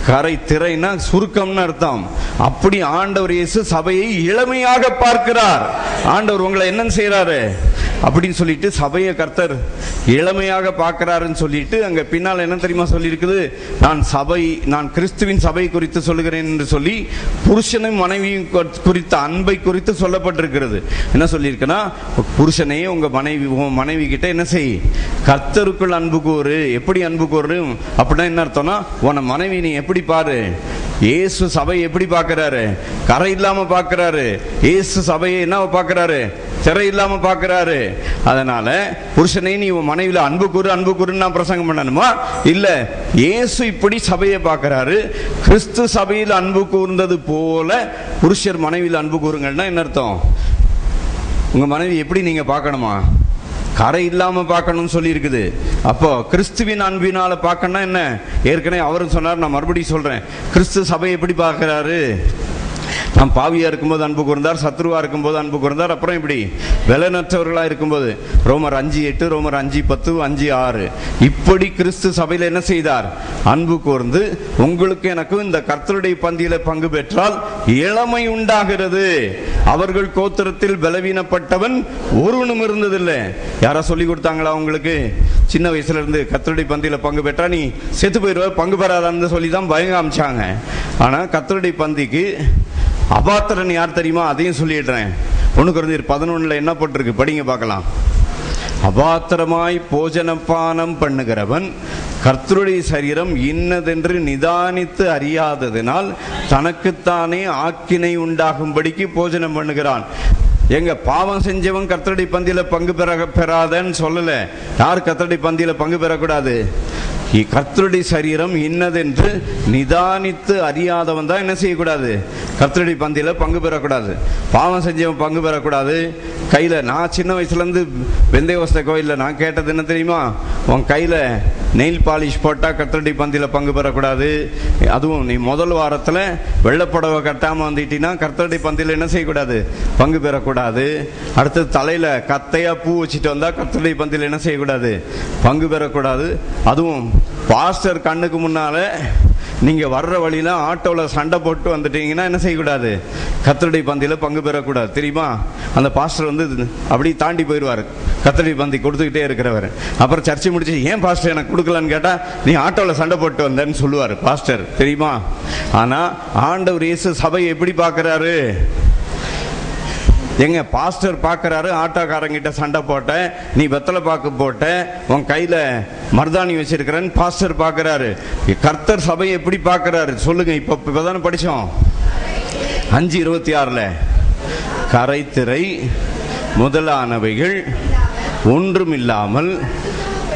கரை, திரைனா சுருக்கம்னு அர்த்தம். அப்படி ஆண்டவர் இயேசு சபையை இளமையாக பார்க்கிறார். ஆண்டவர் உங்களை என்ன செய்யறாரு அப்படின்னு சொல்லிட்டு சபையை கர்த்தர் இளமையாக பார்க்கிறாருன்னு சொல்லிட்டு அங்க பின்னால் என்ன தெரியுமா சொல்லி இருக்குது? நான் கிறிஸ்துவின் சபை குறித்து சொல்லுகிறேன் என்று சொல்லி புருஷனும் மனைவியும் குறித்த அன்பை குறித்து சொல்லப்பட்டிருக்கிறது. என்ன சொல்லியிருக்குன்னா, புருஷனையே உங்க மனைவி கிட்ட என்ன செய்? கர்த்தருக்குள் அன்பு கூறு. எப்படி அன்பு கூறு அப்படின்னா என்ன அர்த்தம்னா, உன மனைவி நீ எப்படி பாரு. இயேசு சபையை எப்படி பார்க்கிறாரு? கரை இல்லாம பார்க்கிறாரு. இயேசு சபையை என்ன பார்க்கிறாரு? திரை இல்லாம பார்க்கிறாரு. அதனால புருஷனை நீ மனைவியில அன்பு கூறுன்னு நான் பிரசங்கம் பண்ணணுமா? இல்ல, இயேசு இப்படி சபையை பார்க்கிறாரு. கிறிஸ்து சபையில் அன்பு கூர்ந்தது போல புருஷர் மனைவியில் அன்பு கூறுங்கன்னா என்ன அர்த்தம்? உங்க மனைவி எப்படி நீங்க பார்க்கணுமா? கரை இல்லாம பார்க்கணும்னு சொல்லி இருக்குது. அப்போ கிறிஸ்துவின் அன்பினால பார்க்கணும்னா என்ன? ஏற்கனவே அவரும் சொன்னார், நான் மறுபடியும் சொல்றேன். கிறிஸ்து சபையை எப்படி பார்க்கிறாரு? நாம் பாவியா இருக்கும்போது அன்பு கூர்ந்தார், சத்ருவா இருக்கும்போது அன்பு கூர்ந்தார். அப்புறம் இப்படி பலனற்றவர்களா இருக்கும்போது ரோமர் 5:8, ரோமர் 5:10, 5:6 இப்படி கிறிஸ்து சபையில என்ன செய்தார்? அன்பு கூர்ந்து உங்களுக்கு எனக்கும் இந்த கர்த்தருடைய பந்தியில பங்கு பெற்றால் இளமை உண்டாகிறது. அவர்கள் கோத்திரத்தில் பலவீனப்பட்டவன் ஒருவனும் இருந்ததில்லை. யாரா சொல்லி கொடுத்தாங்களா உங்களுக்கு? சின்ன வயசுல இருந்து கர்த்தருடைய பந்தியில பங்கு பெற்றா நீ செத்து போயிடுவ, பங்கு பெறாதான்னு சொல்லி தான் பயம் காமிச்சாங்க. ஆனா கர்த்தருடைய பந்திக்கு அபாத்திரன் யார் தெரியுமா? அதையும் சொல்லிடுறேன். 1 கொரிந்தியர் 11 என்ன போட்டிருக்கு? படிங்க பார்க்கலாம். அபாத்திரமாய் போஜனபானம் பண்ணுகிறவன் கர்த்தருடைய சரீரம் இன்னதென்று நிதானித்து அறியாததினால் தனக்குத்தானே ஆக்கினை உண்டாகும்படிக்கு போஜனம் பண்ணுகிறான். எங்க பாவம் செஞ்சவன் கர்த்தருடைய பந்தியில பங்கு பெறாதன்னு சொல்லல. யார் கர்த்தருடைய பந்தியில பங்கு பெறக்கூடாது? கர்த்தருடைய சரீரம் இன்னதென்று நிதானித்து அறியாதவன் தான் என்ன செய்யக்கூடாது? கர்த்தருடைய பந்தியில பங்கு பெறக்கூடாது. பாவம் செஞ்சவன் பங்கு பெறக்கூடாது. கையில, நான் சின்ன வயசுல இருந்து பெந்தேகோஸ்தே கோயில்ல நான் கேட்டது என்ன தெரியுமா? உன் கையில நெயில் பாலிஷ் போட்டா கர்த்தருடைய பந்தியில பங்கு பெறக்கூடாது. அதுவும் நீ முதல் வாரத்துல வெள்ளப்புடவை கட்டாம வந்துட்டீங்கன்னா கர்த்தருடைய பந்தியில என்ன செய்யக்கூடாது? பங்கு பெறக்கூடாது. அடுத்தது தலையில கத்தையா பூ வச்சுட்டு வந்தா கர்த்தருடைய பந்தியில என்ன செய்யக்கூடாது? பங்கு பெறக்கூடாது. அதுவும் பாஸ்டர் கண்ணுக்கு முன்னால நீங்க வர்ற வழியில ஆட்டோல சண்டை போட்டு வந்துட்டீங்கன்னா என்ன செய்யக்கூடாது? கர்த்தருடைய பந்தியில பங்கு பெறக்கூடாது. தெரியுமா? அந்த பாஸ்டர் வந்து அப்படி தாண்டி போயிடுவாரு, கர்த்தருடைய பந்தி கொடுத்துக்கிட்டே இருக்கிறவர். அப்புறம் சர்ச்சை முடிச்சு, ஏன் பாஸ்டர் எனக்கு கொடுக்கலன்னு கேட்டா, நீ ஆட்டோல சண்டை போட்டு வந்தேன்னு சொல்லுவாரு பாஸ்டர். தெரியுமா? ஆனா ஆண்டவர் இயேசு சபையை எப்படி பார்க்கிறாரு? எங்க பாஸ்டர் பார்க்கிறாரு, ஆட்டோக்காரங்கிட்ட சண்டை போட்ட, நீ வெத்தலை பாக்கு போட்ட, உன் கையில மருதாணி வச்சிருக்கிறன்னு பாஸ்டர் பார்க்கிறாரு. கர்த்தர் சபையை எப்படி பார்க்கிறாரு சொல்லுங்க? இப்பதானே படிச்சோம் 5:26. கரை திரை முதலானவைகள் ஒன்றுமில்லாமல்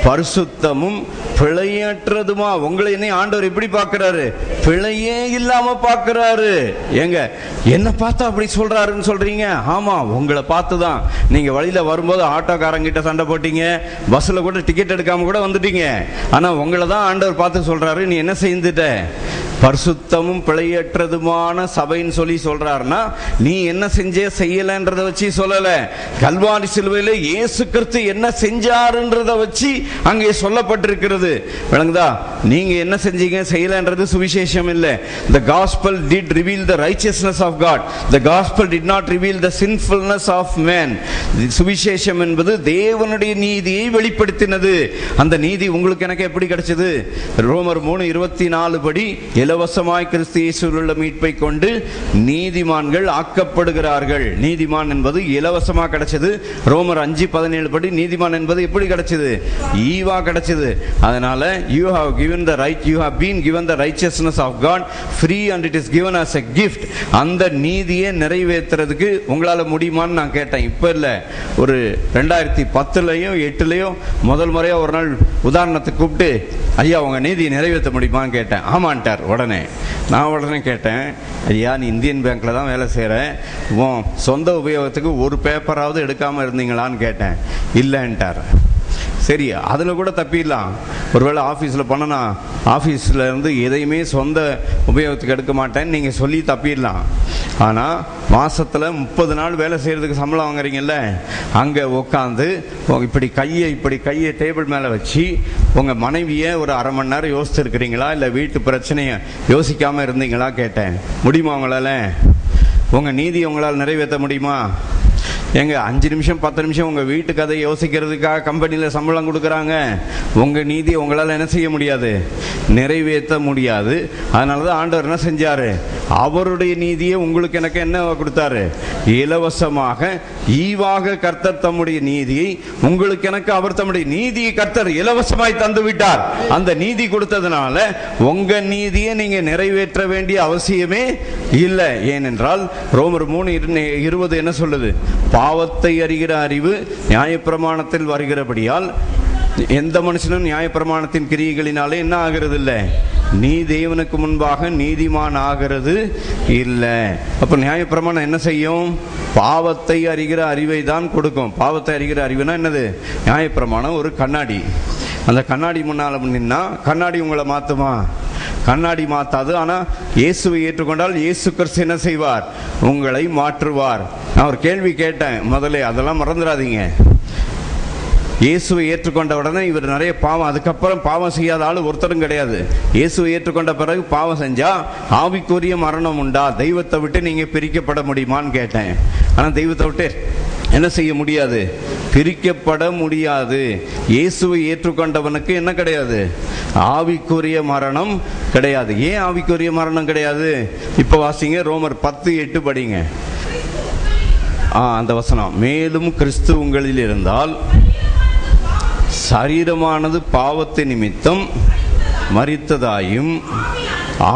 பரிசுத்தமும் பிழையற்றதுமா. உங்களை என்ன ஆண்டவர் எப்படி பார்க்கிறாரு? பிழையே இல்லாம பார்க்கிறாரு. எங்க என்ன பார்த்தா அப்படி சொல்றாருன்னு சொல்றீங்க? ஆமா, உங்களை பார்த்துதான். நீங்க வழியில வரும்போது ஆட்டோக்காரங்கிட்ட சண்டை போட்டீங்க, பஸ்ல கூட டிக்கெட் எடுக்காம கூட வந்துட்டீங்க. ஆனா உங்களை தான் ஆண்டவர் பார்த்து சொல்றாரு, நீ என்ன செய்துட்ட? பரிசுத்தமும் பிழையற்றதுமான சபைன்னு சொல்லி சொல்றாருன்னா, நீ என்ன செஞ்சே செய்யலன்றத வச்சு சொல்லல, கல்வாரி சிலுவையில இயேசு கிறிஸ்து என்ன செஞ்சாருன்றத வச்சு அங்கே சொல்லப்பட்டிருக்கிறது. விளங்குதா? நீங்க என்ன செஞ்சீங்க செய்யலன்றது சுவிசேஷம் இல்லை. The gospel did reveal the righteousness of God. The gospel did not reveal the sinfulness of man. சுவிசேஷம் என்பது தேவனுடைய நீதியை வெளிப்படுத்தினது. அந்த நீதி உங்களுக்கு எனக்கு எப்படி கிடைச்சது? ரோமர் 3:24 படி இலவசமாய் கிறிஸ்து இயேசுவில் உள்ள மீட்பை கொண்டு நீதிமான்கள் ஆக்கப்படுகிறார்கள். நீதிமான் என்பது இலவசமா கிடைச்சது. ரோமர் 5:17 படி நீதிமான் என்பது எப்படி கிடைச்சது? ஈவா கிடைச்சது. அதனால you have given the right, you have been given the righteousness of God free and it is given as a gift. அந்த நீதியை நிறைவேற்றுறதுக்கு உங்களால முடியுமான்னு நான் கேட்டேன். இப்ப இல்ல, ஒரு 2010லயோ 8லயோ முதல் முறையா ஒரு நாள் உதாரணத்துக்கு கூப்பிட்டு, ஐயா உங்க நீதியை நிறைவேற்ற முடியுமான்னு கேட்டேன். ஆமான்ட்டார். நான் உடனே கேட்டேன், ஐயா நீ இந்தியன் பேங்க்ல தான் வேலை செய்யற, உன் சொந்த உபயோகத்துக்கு ஒரு பேப்பராவது எடுக்காம இருந்தீங்களான்னு கேட்டேன். இல்லைன்ட்டார். சரி, அதில் கூட தப்பிடலாம். ஒருவேளை ஆஃபீஸில் பண்ணனா ஆஃபீஸில் இருந்து எதையுமே சொந்த உபயோகத்துக்கு எடுக்க மாட்டேன்னு நீங்கள் சொல்லி தப்பிடலாம். ஆனால் மாதத்தில் 30 நாள் வேலை செய்கிறதுக்கு சம்பளம் வாங்குறீங்கல்ல, அங்கே உட்காந்து இப்படி கையை டேபிள் மேலே வச்சு உங்கள் மனைவியை ஒரு அரை மணி நேரம் யோசிச்சுருக்கிறீங்களா, இல்லை வீட்டு பிரச்சனையை யோசிக்காமல் இருந்தீங்களா கேட்டேன். முடியுமா உங்களால்? உங்கள் நீதி உங்களால் நிறைவேற்ற முடியுமா? எங்க 5 நிமிஷம் 10 நிமிஷம் உங்க வீட்டு கதை யோசிக்கிறதுக்காக கம்பெனியில் சம்பளம் கொடுக்குறாங்க. உங்க நீதி உங்களால் என்ன செய்ய முடியாது? நிறைவேற்ற முடியாது. அதனாலதான் ஆண்டவர் என்ன செஞ்சாரு? அவருடைய நீதியை உங்களுக்கு எனக்கு என்ன கொடுத்தாரு? இலவசமாக ஈவாக கர்த்தர் தம்முடைய நீதியை உங்களுக்கு எனக்கு அவர் தம்முடைய நீதியை கர்த்தர் இலவசமாய் தந்து விட்டார். அந்த நீதி கொடுத்ததுனால உங்க நீதியை நீங்க நிறைவேற்ற வேண்டிய அவசியமே இல்லை. ஏனென்றால் ரோமர் 3:20 என்ன சொல்லுது? பாவத்தை அறிகிற அறிவு நியாயப்பிரமாணத்தில் வருகிறபடியால் எந்த மனுஷனும் நியாயப்பிரமாணத்தின் கிரியைகளினாலே என்ன ஆகிறது இல்லை, நீ தேவனுக்கு முன்பாக நீதிமான் ஆகிறது இல்லை. அப்ப நியாயப்பிரமாணம் என்ன செய்யும்? பாவத்தை அறிகிற அறிவை தான் கொடுக்கும். பாவத்தை அறிகிற அறிவுனா என்னது? நியாயப்பிரமாணம் ஒரு கண்ணாடி. அந்த கண்ணாடி முன்னால நின்னா கண்ணாடி உங்களை மாத்துமா? கண்ணாடி மாத்தாது. ஆனா இயேசுவை ஏற்றுக்கொண்டால் இயேசு கிறிஸ்து என்ன செய்வார்? உங்களை மாற்றுவார். நான் ஒரு கேள்வி கேட்டேன் முதல்ல, அதெல்லாம் மறந்துடாதீங்க. இயேசுவை ஏற்றுக்கொண்ட உடனே இவர் நிறைய பாவம், அதுக்கப்புறம் பாவம் செய்யாத ஆளு ஒருத்தரும் கிடையாது. இயேசுவை ஏற்றுக்கொண்ட பிறகு பாவம் செஞ்சா ஆவிக்குரிய மரணம் உண்டா? தெய்வத்தை விட்டு நீங்க பிரிக்கப்பட முடியுமான்னு கேட்டேன். ஆனா தெய்வத்தை விட்டு என்ன செய்ய முடியாது? பிரிக்கப்பட முடியாது. இயேசுவை ஏற்றுக்கொண்டவனுக்கு என்ன கிடையாது? ஆவிக்குரிய மரணம் கிடையாது. ஏன் ஆவிக்குரிய மரணம் கிடையாது? இப்ப வாசிங்க, ரோமர் 10:8 படிங்க. அந்த வசனம், மேலும் கிறிஸ்து உங்களில் இருந்தால் சரீரமானது பாவத்தை நிமித்தம் மரித்ததாயும்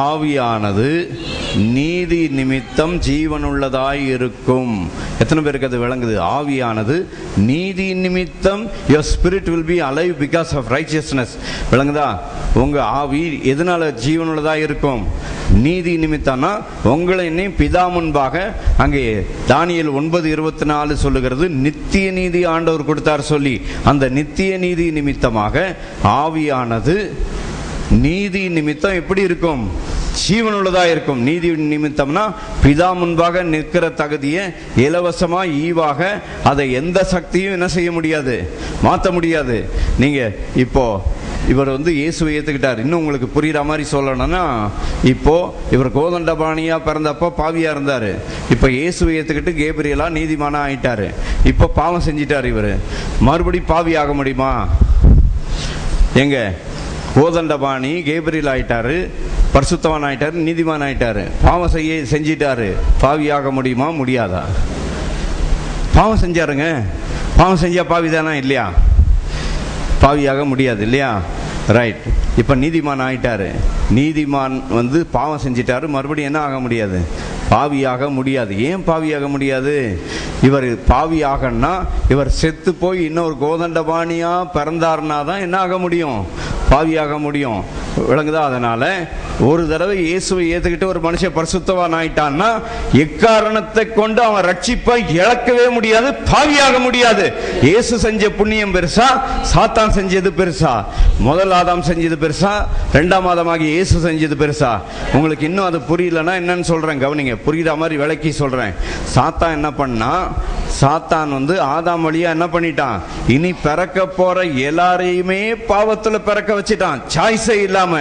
ஆவியானது நீதி நிமித்தம் ஜீவனுள்ளதாய் இருக்கும். எத்தனை பேருக்கு அது விளங்குது? ஆவியானது நீதி நிமித்தம், your spirit will be alive because of righteousness. விளங்குதா? உங்க ஆவி எதனால ஜீவனுள்ளதாய் இருக்கும்? நீதி நிமித்தம்னா உங்களை பிதா முன்பாக, அங்கே தானியேல் 9:24 சொல்லுகிறது, நித்திய நீதி ஆண்டவர் கொடுத்தார் சொல்லி, அந்த நித்திய நீதி நிமித்தமாக ஆவியானது நீதி நிமித்தம் எப்படி இருக்கும்? ஜீவனுள்ளதா இருக்கும். நீதி நிமித்தம்னா பிதா முன்பாக நிற்கிற தகுதியை இலவசமா ஈவாக, அதை எந்த சக்தியும் என்ன செய்ய முடியாது? மாற்ற முடியாது. நீங்க இப்போ இவர் இயேசுவை ஏத்துக்கிட்டார். இன்னும் உங்களுக்கு புரியுற மாதிரி சொல்லணும்னா, இப்போ இவர் கோதண்டபாணியா பிறந்தப்போ பாவியா இருந்தாரு. இப்ப இயேசுவை ஏத்துக்கிட்டு கேப்ரியலா நீதிமானா ஆயிட்டாரு. இப்ப பாவம் செஞ்சிட்டாரு. இவரு மறுபடி பாவி ஆக முடியுமா? எங்க கோதண்டபாணி கேப்ரியல் ஆயிட்டாரு, பரிசுத்தவான் ஆயிட்டாரு, நீதிமான் ஆயிட்டாரு. பாவம் செஞ்சிட்டாரு. பாவியாக முடியுமா? முடியாதா? பாவம் செஞ்சாருங்க. பாவம் செஞ்சா பாவிதானா இல்லையா? பாவியாக முடியாது இல்லையா? ரைட். இப்ப நீதிமான் ஆயிட்டாரு. நீதிமான் பாவம் செஞ்சிட்டாரு. மறுபடியும் என்ன ஆக முடியாது? பாவியாக முடியாது. ஏன் பாவியாக முடியாது? இவர் பாவியாகன்னா இவர் செத்து போய் இன்னொரு கோதண்டபாணியா பிறந்தார்னா தான் என்ன ஆக முடியும்? பாவியாக முடியும். விளங்குதா? அதனால ஒரு தடவை இயேசுவை ஏத்துக்கிட்டு ஒரு மனுஷன் பரிசுத்தவான் ஆயிட்டான்னா எக்காரணத்தை கொண்டு அவன் ரட்சிப்பை இழக்கவே முடியாது, பாவியாக முடியாது. இயேசு செஞ்ச புண்ணியம் பெருசா, சாத்தான் செஞ்சது பெருசா? முதல் ஆதாம் செஞ்சது பெருசா, இரண்டாம் ஆதாமாகி இயேசு செஞ்சது பெருசா? உங்களுக்கு இன்னும் அது புரியலன்னா என்னன்னு சொல்றேன், கவனிங்க. புரியுற மாதிரி விளக்கி சொல்றேன். சாத்தான் என்ன பண்ணா, சாத்தான் ஆதாம் வழியா என்ன பண்ணிட்டான், இனி பிறக்க போற எல்லாரையுமே பாவத்துல பிறக்க வச்சுட்டான், சாய்ஸே இல்லாம.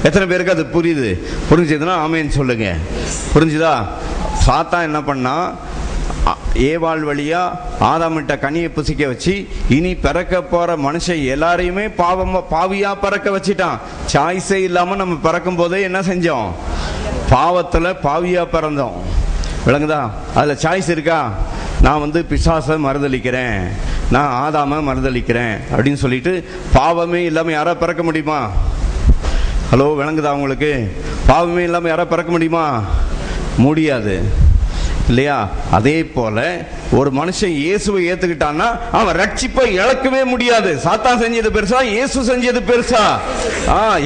எத்தனை பேருக்கு அது புரியுது? புரிஞ்சுதுன்னா ஆமேன்னு சொல்லுங்க. புரிஞ்சுதா? சாத்தான் என்ன பண்ணா, ஏவாள் வழியா ஆதாமிட்ட கனியை புசிக்க வச்சு இனி பிறக்க போற மனுஷன் எல்லாரையுமே பாவியா பிறக்க வச்சுட்டான். சாய்ஸே இல்லாம நம்ம பிறக்கும் போதே என்ன செஞ்சோம், பாவத்துல பாவியா பிறந்தோம். விளங்குதா? அதுல சாய்ஸ் இருக்கா? நான் பிசாசை மறுதளிக்கிறேன், நான் ஆதாம மறுதளிக்கிறேன் அப்படின்னு சொல்லிட்டு பாவமே இல்லாம யாரா பிறக்க முடியுமா? ஹலோ, விளங்குதா உங்களுக்கு? பாவமே இல்லாம யாரா பிறக்க முடியுமா? முடியாது இல்லையா? அதே போல ஒரு மனுஷன் இயேசுவை ஏத்துக்கிட்டான்னா அவன் ரட்சிப்பை இழக்கவே முடியாது. சாத்தான் செஞ்சது பெருசா, இயேசு செஞ்சது பெருசா?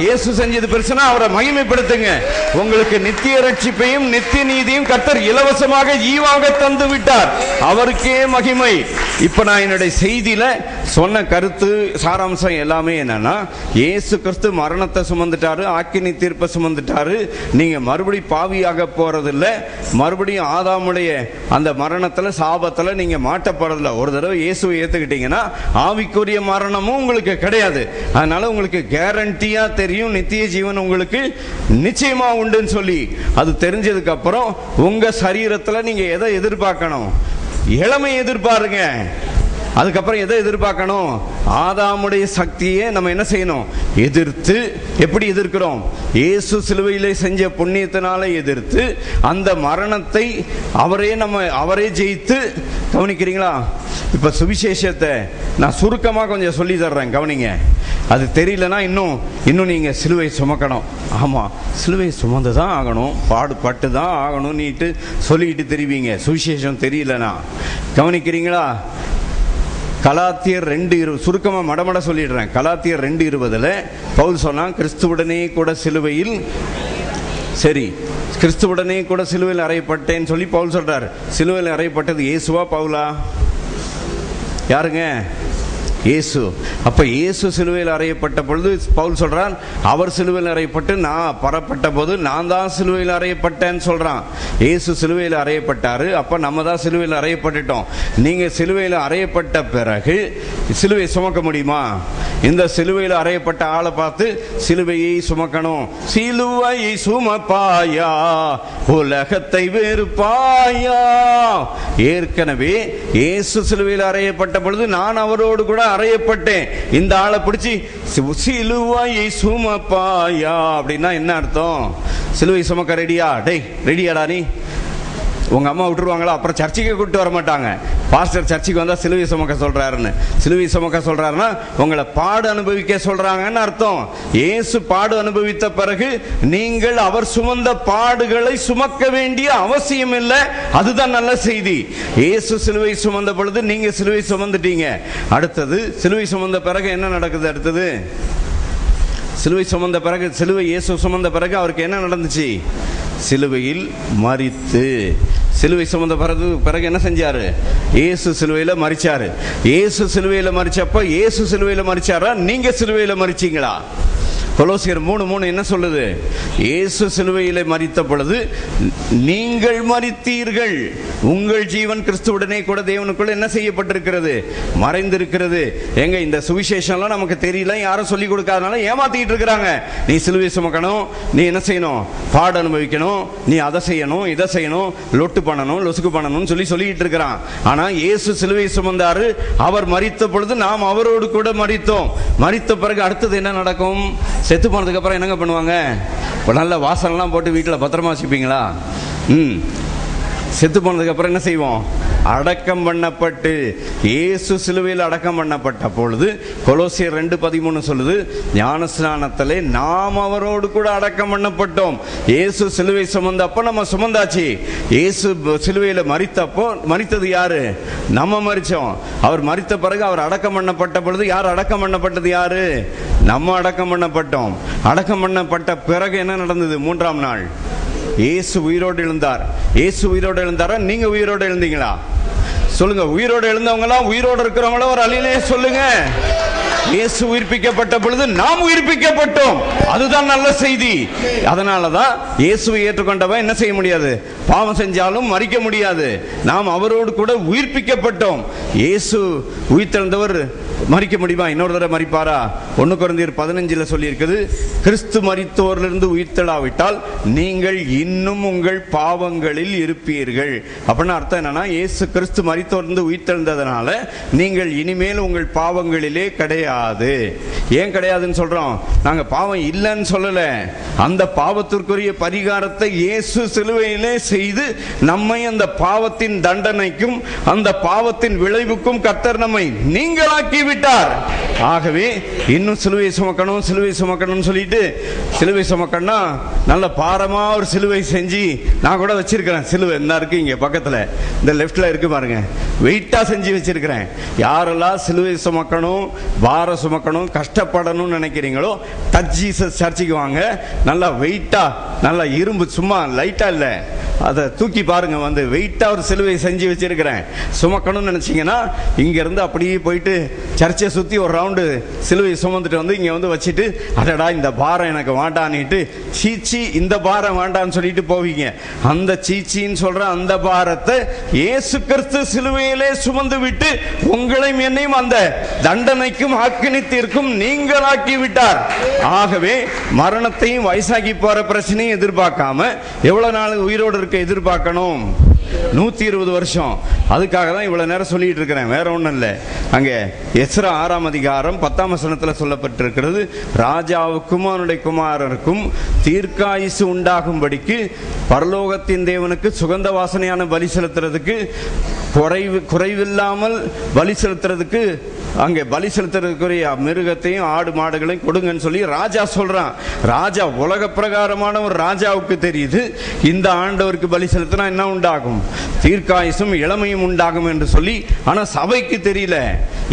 இயேசு செஞ்சது பெருசுனா அவரை மகிமைப்படுத்துங்க. உங்களுக்கு நித்திய ரட்சிப்பையும் நித்திய நீதியும் கர்த்தர் இலவசமாக ஈவாக தந்து விட்டார். அவருக்கே மகிமை. இப்ப நான் என்னுடைய செய்தியில சொன்ன கருத்து சாராம்சம் எல்லாமே என்னன்னா, இயேசு கிறிஸ்து மரணத்தை சுமந்துட்டாரு, ஆக்கினி தீர்ப்பை சுமந்துட்டாரு. நீங்க மறுபடி பாவியாக போறதில்ல, மறுபடியும் ஆதாமுடைய அந்த மரணத்துல சாபத்துல நீங்க மாட்டப்படுறதில்ல. ஒரு தடவை இயேசுவை ஏத்துக்கிட்டீங்கன்னா ஆவிக்குரிய மரணமும் உங்களுக்கு கிடையாது. அதனால உங்களுக்கு கேரண்டியா தெரியும் நித்திய ஜீவன் உங்களுக்கு நிச்சயமா உண்டுன்னு சொல்லி. அது தெரிஞ்சதுக்கு அப்புறம் உங்க சரீரத்துல நீங்க எதை எதிர்பார்க்கணும்? இளமை எதிர்பாருங்க. அதுக்கப்புறம் எதை எதிர்பார்க்கணும்? ஆதாமுடைய சக்தியை நம்ம என்ன செய்யணும்? எதிர்த்து. எப்படி எதிர்க்கிறோம்? இயேசு சிலுவையிலே செஞ்ச புண்ணியத்தினால எதிர்த்து அந்த மரணத்தை அவரே ஜெயித்து. கவனிக்கிறீங்களா? இப்ப சுவிசேஷத்தை நான் சுருக்கமா கொஞ்சம் சொல்லி தர்றேன், கவனிங்க. அது தெரியலன்னா இன்னும் நீங்க சிலுவை சுமக்கணும். ஆமா, சிலுவை சுமந்து தான் ஆகணும், பாடுபட்டு தான் ஆகணும் நீட்டு சொல்லிட்டு தெரிவிங்க, சுவிசேஷம் தெரியலனா. கவனிக்கிறீங்களா? கலாத்தியர் 2:20 சுருக்கமா மடமட சொல்லிடுறேன். கலாத்தியர் 2:20 பவுல் சொன்னா, கிறிஸ்துவுடனே கூட சிலுவையில், சரி, கிறிஸ்துவுடனே கூட சிலுவையில் அறையப்பட்டேன்னு சொல்லி பவுல் சொல்றாரு. சிலுவையில் அறையப்பட்டது இயேசுவா பவுலா? யாருங்க? இயேசு. அப்ப இயேசு சிலுவையில் அறையப்பட்ட பொழுது பவுல் சொல்றான், அவர் சிலுவையில் அறையப்பட்டு நான் பரப்பட்ட போது நான் தான் சிலுவையில் அறையப்பட்டேன்னு சொல்றான். இயேசு சிலுவையில் அறையப்பட்டாரு, அப்ப நம்ம தான் சிலுவையில் அறையப்பட்டுட்டோம். நீங்க சிலுவையில் அறையப்பட்ட பிறகு சிலுவை சுமக்க முடியுமா? இந்த சிலுவையில் அறையப்பட்ட ஆளை பார்த்து சிலுவையை சுமக்கணும். சிலுவையை சுமப்பாயா, உலகத்தை வெறுப்பாயா. ஏற்கனவே இயேசு சிலுவையில் அறையப்பட்ட பொழுது நான் அவரோடு கூட அறையப்பட்டேன். இந்த ஆளை பிடிச்சி சிலுவையை சுமப்பாயா அப்படின்னா என்ன அர்த்தம்? சிலுவை சுமக்க ரெடியா? டேய், ரெடியாடா நீ? உங்க அம்மா விட்டுருவாங்களா? அப்புறம் சர்ச்சைக்கு கூப்பிட்டு வர மாட்டாங்க. பாஸ்டர் சர்ச்சைக்கு வந்தா சிலுவை சுமக்க சொல்றாருன்னு. சிலுவை சுமக்க சொல்றாருன்னா உங்களை பாடு அனுபவிக்க சொல்றாங்கன்னு அர்த்தம். இயேசு பாடு அனுபவித்த பிறகு நீங்கள் அவர் சுமந்த பாடுகளை சுமக்க வேண்டிய அவசியம் இல்லை. அதுதான் நல்ல செய்தி. இயேசு சிலுவை சுமந்த பொழுது நீங்க சிலுவை சுமந்துட்டீங்க. அடுத்தது சிலுவை சுமந்த பிறகு என்ன நடக்குது? அடுத்தது சிலுவை சுமந்த பிறகு, சிலுவை இயேசு சுமந்த பிறகு அவருக்கு என்ன நடந்துச்சு? சிலுவையில் மரித்து. சிலுவை சுமந்த பிறகு என்ன செஞ்சாரு? இயேசு சிலுவையில மரிச்சாரு. இயேசு சிலுவையில மரிச்சப்ப இயேசு சிலுவையில மரிச்சாரா, நீங்க சிலுவையில மரிச்சீங்களா? கொலோசியர் 3:3 என்ன சொல்லுது? இயேசு சிலுவையிலே மரித்த பொழுது நீங்கள் மரித்தீர்கள், உங்கள் ஜீவன் கிறிஸ்துவுடனே கூட தேவனுக்குள்ள என்ன செய்யப்பட்டிருக்கிறது? மறைந்திருக்கிறது. எங்க இந்த சுவிசேஷம்லாம் நமக்கு தெரியல, யாரும் சொல்லிக் கொடுக்காதனால ஏமாத்திட்டு இருக்கிறாங்க. நீ சிலுவை சுமக்கணும், நீ என்ன செய்யணும்? பாடு அனுபவிக்கணும், நீ அதை செய்யணும், இதை செய்யணும், லொட்டு பண்ணணும், லொசுக்கு பண்ணணும்னு சொல்லிட்டு இருக்கிறான். ஆனா இயேசு சிலுவை சுமந்தாரு, அவர் மரித்த பொழுது நாம் அவரோடு கூட மரித்தோம். மரித்த பிறகு அடுத்தது என்ன நடக்கும்? செத்து போனதுக்கு அப்புறம் என்னங்க பண்ணுவாங்க? நல்ல வாசனெல்லாம் போட்டு வீட்டில் பத்திரமா வச்சுப்பீங்களா? செத்து போனதுக்கு அப்புறம் என்ன செய்வோம்? அடக்கம் பண்ணப்பட்டு, இயேசு சிலுவையில் அடக்கம் பண்ணப்பட்ட பொழுது கொலோசியர் 2:13 சொல்லுது, ஞானஸ்நானத்திலே நாம் அவரோடு கூட அடக்கம் பண்ணப்பட்டோம். இயேசு சிலுவை சுமந்தப்போ நம்ம சுமந்தாச்சு. இயேசு சிலுவையில் மரித்தது யாரு? நம்ம மரிச்சோம். அவர் மரித்த பிறகு அவர் அடக்கம் பண்ணப்பட்ட பொழுது யார் அடக்கம் பண்ணப்பட்டது? யாரு? நம்ம அடக்கம் பண்ணப்பட்டோம். அடக்கம் பண்ணப்பட்ட பிறகு என்ன நடந்தது? 3ஆம் நாள் இயேசு உயிரோடு எழுந்தார். இயேசு உயிரோடு எழுந்தாரா? நீங்க உயிரோடு எழுந்தீங்களா? சொல்லுங்க. உயிரோடு எழுந்தவங்களா, உயிரோடு இருக்கிறவங்களா ஒரு அலையிலே சொல்லுங்க. இயேசு உயிர்ப்பிக்கப்பட்ட பொழுது நாம் உயிர்ப்பிக்கப்பட்டோம். அதுதான் நல்ல செய்தி. அதனாலதான் இயேசுவை ஏற்றுக்கொண்டவன் என்ன செய்ய முடியாது? பாவம் செஞ்சாலும் மரிக்க முடியாது. நாம் அவரோடு கூட உயிர்ப்பிக்கப்பட்டோம். இயேசு உயிர்த்தெழுந்தவர் மரிக்க முடியுமா? இன்னொரு தடவை மரிப்பாரா? 1 கொரிந்தியர் 15 சொல்லி இருக்குது, கிறிஸ்து மரித்தோரிலிருந்து உயிர்த்தெழாவிட்டால் நீங்கள் இன்னும் உங்கள் பாவங்களில் இருப்பீர்கள். அப்படின்னு அர்த்தம் என்னன்னா, இயேசு கிறிஸ்து மரித்தோரிலிருந்து உயிர்த்தெழுந்ததனால நீங்கள் இனிமேல் உங்கள் பாவங்களிலே கிடையாது. ஏன் கிடையாதுன்னு சொல்றோம்? நாங்க பாவம் இல்லைன்னு சொல்லல. அந்த பாவத்திற்குரிய பரிகாரத்தை இயேசு சிலுவையிலே செய்து நம்மை அந்த பாவத்தின் தண்டனைக்கும் அந்த பாவத்தின் விளைவுக்கும் கர்த்தர் நம்மை நீங்களாக்கி விட்டார். ஆகவே இன்னும் சிலுவை சுமக்கணும் சொல்லிட்டு, சிலுவை சுமக்கணும்னா நல்ல பாரமா ஒரு சிலுவை செஞ்சு நான் கூட வச்சிருக்கிறேன். சிலுவை என்ன இருக்கு இங்க பக்கத்துல, இந்த லெப்ட்ல இருக்கு பாருங்க, வெயிட்டா செஞ்சு வச்சிருக்கிறேன். யாரெல்லாம் சிலுவை சுமக்கணும், பாரம் சுமக்கணும், கஷ்டப்படணும்னு நினைக்கிறீங்களோ டச் ஜீசஸ் சர்ச்சுக்கு வாங்க. நல்லா வெயிட்டா, நல்லா இரும்பு, சும்மா லைட்டா இல்ல, அதை தூக்கி பாருங்க. வந்து வெயிட்டா ஒரு சிலுவை செஞ்சு வச்சிருக்கிறேன். சுமக்கணும்னு நினைச்சீங்கன்னா இங்க இருந்து அப்படியே போயிட்டு சர்ச்சை சுத்தி ஒரு ரவுண்டு சிலுவை சுமந்துட்டு வந்து இங்க வந்து வச்சுட்டு, அடடா இந்த பாரம் எனக்கு வேண்டான்னுட்டு, சீச்சி இந்த பாரம் வேண்டான்னு சொல்லிட்டு போவீங்க. அந்த சீச்சின்னு சொல்ற அந்த பாரத்தை இயேசு கிறிஸ்து சிலுவையிலே சுமந்து விட்டு உங்களையும் என்னையும் அந்த தண்டனைக்கும் ஆக்கினித்திற்கும் நீங்களாக்கி விட்டார். ஆகவே மரணத்தையும் வயசாகி போற பிரச்சனையும் எதிர்பார்க்காம எவ்வளவு நாள் உயிரோடு இருக்க எதிர்பார்க்கணும்? 120 வருஷம். அதுக்காக தான் இவ்வளவு நேரம் சொல்லிட்டு இருக்கிறேன், வேற ஒண்ணும் இல்லை. அங்கே எஸ்ரா 6ஆம் அதிகாரம் 10ஆம் வசனத்தில் சொல்லப்பட்டிருக்கிறது, ராஜாவுக்கும் அவனுடைய குமாரருக்கும் தீர்க்காயுசு உண்டாகும்படிக்கு பரலோகத்தின் தேவனுக்கு சுகந்த வாசனையான பலி செலுத்துறதுக்கு, குறைவில்லாமல் பலி செலுத்துறதுக்கு, அங்கே பலி செலுத்துறதுக்குரிய மிருகத்தையும் ஆடு மாடுகளையும் கொடுங்கன்னு சொல்லி ராஜா சொல்றான். ராஜா உலக பிரகாரமான ஒரு ராஜாவுக்கு தெரியுது, இந்த ஆண்டவருக்கு பலி செலுத்தினா என்ன உண்டாகும்? தீர்க்காயுசும் இளமையும் உண்டாகும் என்று சொல்லி. ஆனா சபைக்கு தெரியல.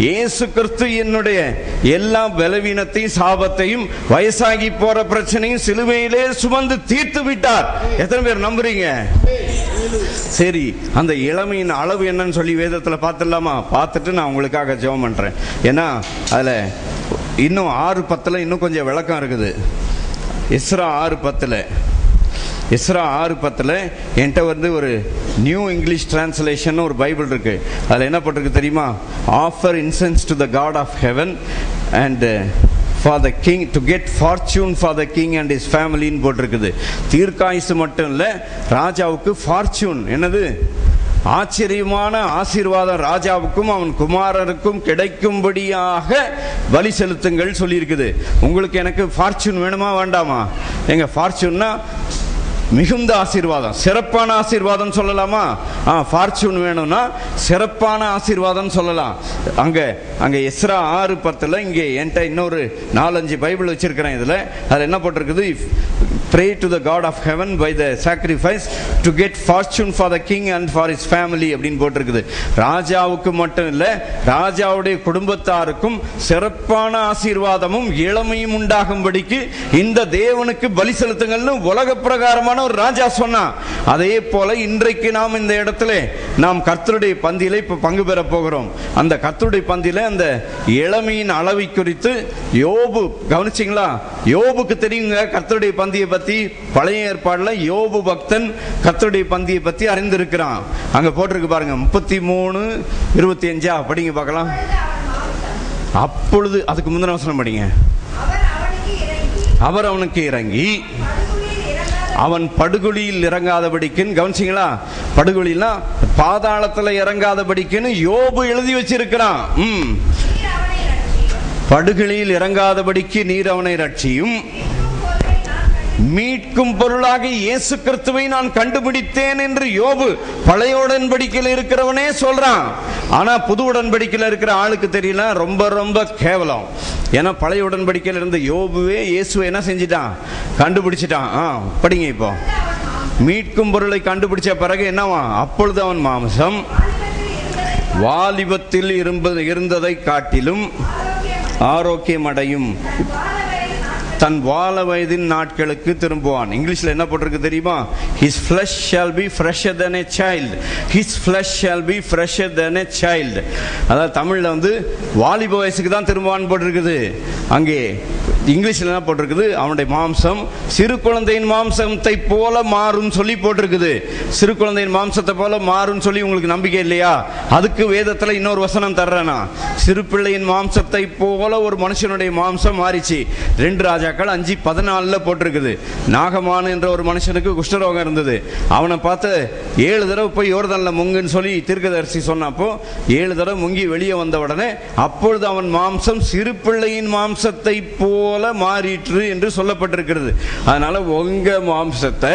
இயேசு கிறிஸ்து என்னுடைய எல்லா பலவீனத்தையும் சாபத்தையும் வயசாகி போற பிரச்சனையும் சிலுவையிலே சுமந்து தீர்த்து விட்டார். எத்தனை பேர் நம்புறீங்க? சரி, அந்த இளமையின் அளவு என்னன்னு சொல்லி வேதத்துல பார்த்துடலாமா? பார்த்துட்டு நான் உங்களுக்காக ஜெபம் பண்றேன். ஏன்னா அதுல இன்னும் 6:10 இன்னும் கொஞ்சம் விளக்கம் இருக்குது. எஸ்ரா 6:10 என்கிட்ட வந்து ஒரு நியூ இங்கிலீஷ் டிரான்ஸ்லேஷன் ஒரு பைபிள் இருக்கு. அதில் என்ன போட்டிருக்கு தெரியுமா? Offer incense to the God of heaven and for the king to get fortune for the king and his family ன்னு போட்டிருக்குது. தீர்க்காயுசு மட்டும் இல்ல, ராஜாவுக்கு ஃபார்ச்சூன். என்னது? ஆச்சரியமான ஆசீர்வாதம் ராஜாவுக்கும் அவன் குமாரருக்கும் கிடைக்கும்படியாக பலி செலுத்துங்கள் சொல்லி இருக்குது. உங்களுக்கு எனக்கு ஃபார்ச்சூன் வேணுமா வேண்டாமா? எங்க ஃபார்ச்சூன்னா மிகுந்த ஆசீர்வாதம், சிறப்பான ஆசீர்வாதம் சொல்லலாமா? ஃபார்ச்சூன் வேணும்னா சிறப்பான ஆசீர்வாதம் சொல்லலாம். அங்க எஸ்ரா 6:10 இங்கே என்கிட்ட இன்னொரு 4-5 பைபிள் வச்சிருக்கிறேன். இதுல அதுல என்ன போட்டிருக்குது? pray to the God of heaven by the sacrifice to get fortune for the king and for his family அப்படின்னு போட்டிருக்குது. ராஜாவுக்கு மட்டும் இல்ல, ராஜாவுடைய குடும்பத்தாருக்கும் சிறப்பான ஆசீர்வாதமும் இளமையும் உண்டாகும்படிக்கு இந்த தேவனுக்கு பலி செலுத்துங்கள்னு உலக பிரகாரமான ஒரு ராஜா சொன்னான். அதே போல இன்றைக்கு நாம் இந்த இடத்துல நாம் கர்த்தருடைய பந்தியில இப்ப பங்கு பெற போகிறோம். அந்த கர்த்தருடைய பந்தியில அந்த இளமையின் அளவை குறித்து யோபு, கவனிச்சிங்களா? யோபுக்கு தெரியுங்க கர்த்தருடைய பந்தியை பத்தி. பழைய ஏற்பாடுல யோபு பக்தன் கர்த்தருடைய பந்தியை பத்தி அறிந்திருக்கிறான். அங்க போட்டிருக்கு பாருங்க, 33:25 படிங்க பார்க்கலாம். அப்பொழுது அதுக்கு முந்தின வசனம் படிங்க. அவர் அவனுக்கு இறங்கி அவன் படுகொலியில் இறங்காதபடிக்குன்னு, கவனிச்சிங்களா? படுகொலினா பாதாளத்துல இறங்காதபடிக்குன்னு யோபு எழுதி வச்சிருக்கிறான். படுகொலியில் இறங்காதபடிக்கு நீர் அவனை ரட்சியும், மீட்கும் பொருளாக இயேசு கிறிஸ்துவை நான் கண்டுபிடித்தேன் என்று யோபு பழைய உடன்படிக்கையில் இருக்கிறவனே சொல்றான். ஆனா புது உடன்படிக்கையில் இருக்கிற ஆளுக்கு தெரியல, ரொம்ப ரொம்ப கேவலம். ஏன்னா பழைய உடன்படிக்கையில் இருந்த யோபுவே இயேசுவை என்ன செஞ்சிட்டான்? கண்டுபிடிச்சிட்டான். படிங்க. இப்போ மீட்கும் பொருளை கண்டுபிடிச்ச பிறகு என்னவா? அப்பொழுது அவன் மாம்சம் வாலிபத்தில் இருந்ததை காட்டிலும் ஆரோக்கியம் அடையும், தன் வாழ வயதின் நாட்களுக்கு திரும்புவான். இங்கிலீஷ்ல என்ன போட்டிருக்கு தெரியுமா? His flesh shall be fresher than a child. His flesh shall be fresher than a child. அதாவது தமிழ்ல வந்து வாலிப வயசுக்கு தான் திரும்புவான் போட்டிருக்குது. அங்கே இங்கிலீஷ்ல என்ன போட்டிருக்குது? அவனுடைய மாம்சம் சிறு குழந்தையின் மாம்சத்தை போல மாறும் சொல்லி போட்டிருக்குது. சிறு குழந்தையின் மாம்சத்தை போல மாறும் சொல்லி உங்களுக்கு நம்பிக்கை இல்லையா? அதுக்கு வேதத்துல இன்னொரு வசனம் தர்றேனா, சிறு பிள்ளையின் மாம்சத்தை போல ஒரு மனுஷனுடைய மாம்சம் மாறிச்சு. 2 ராஜாக்கள் 5:14 போட்டிருக்குது. நாகமான் என்ற ஒரு மனுஷனுக்கு குஷ்டரோகம் இருந்தது. அவனை பார்த்து 7 தடவை போய் யோர்தான்ல முங்குன்னு சொல்லி தீர்க்கதரிசி சொன்னப்போ 7 தடவை முங்கி வெளியே வந்த உடனே அப்பொழுது அவன் மாம்சம் சிறு பிள்ளையின் மாம்சத்தை போல மாறிற்று என்று சொல்லப்பட்டிருக்கிறது. அதனால உங்க மாம்சத்தை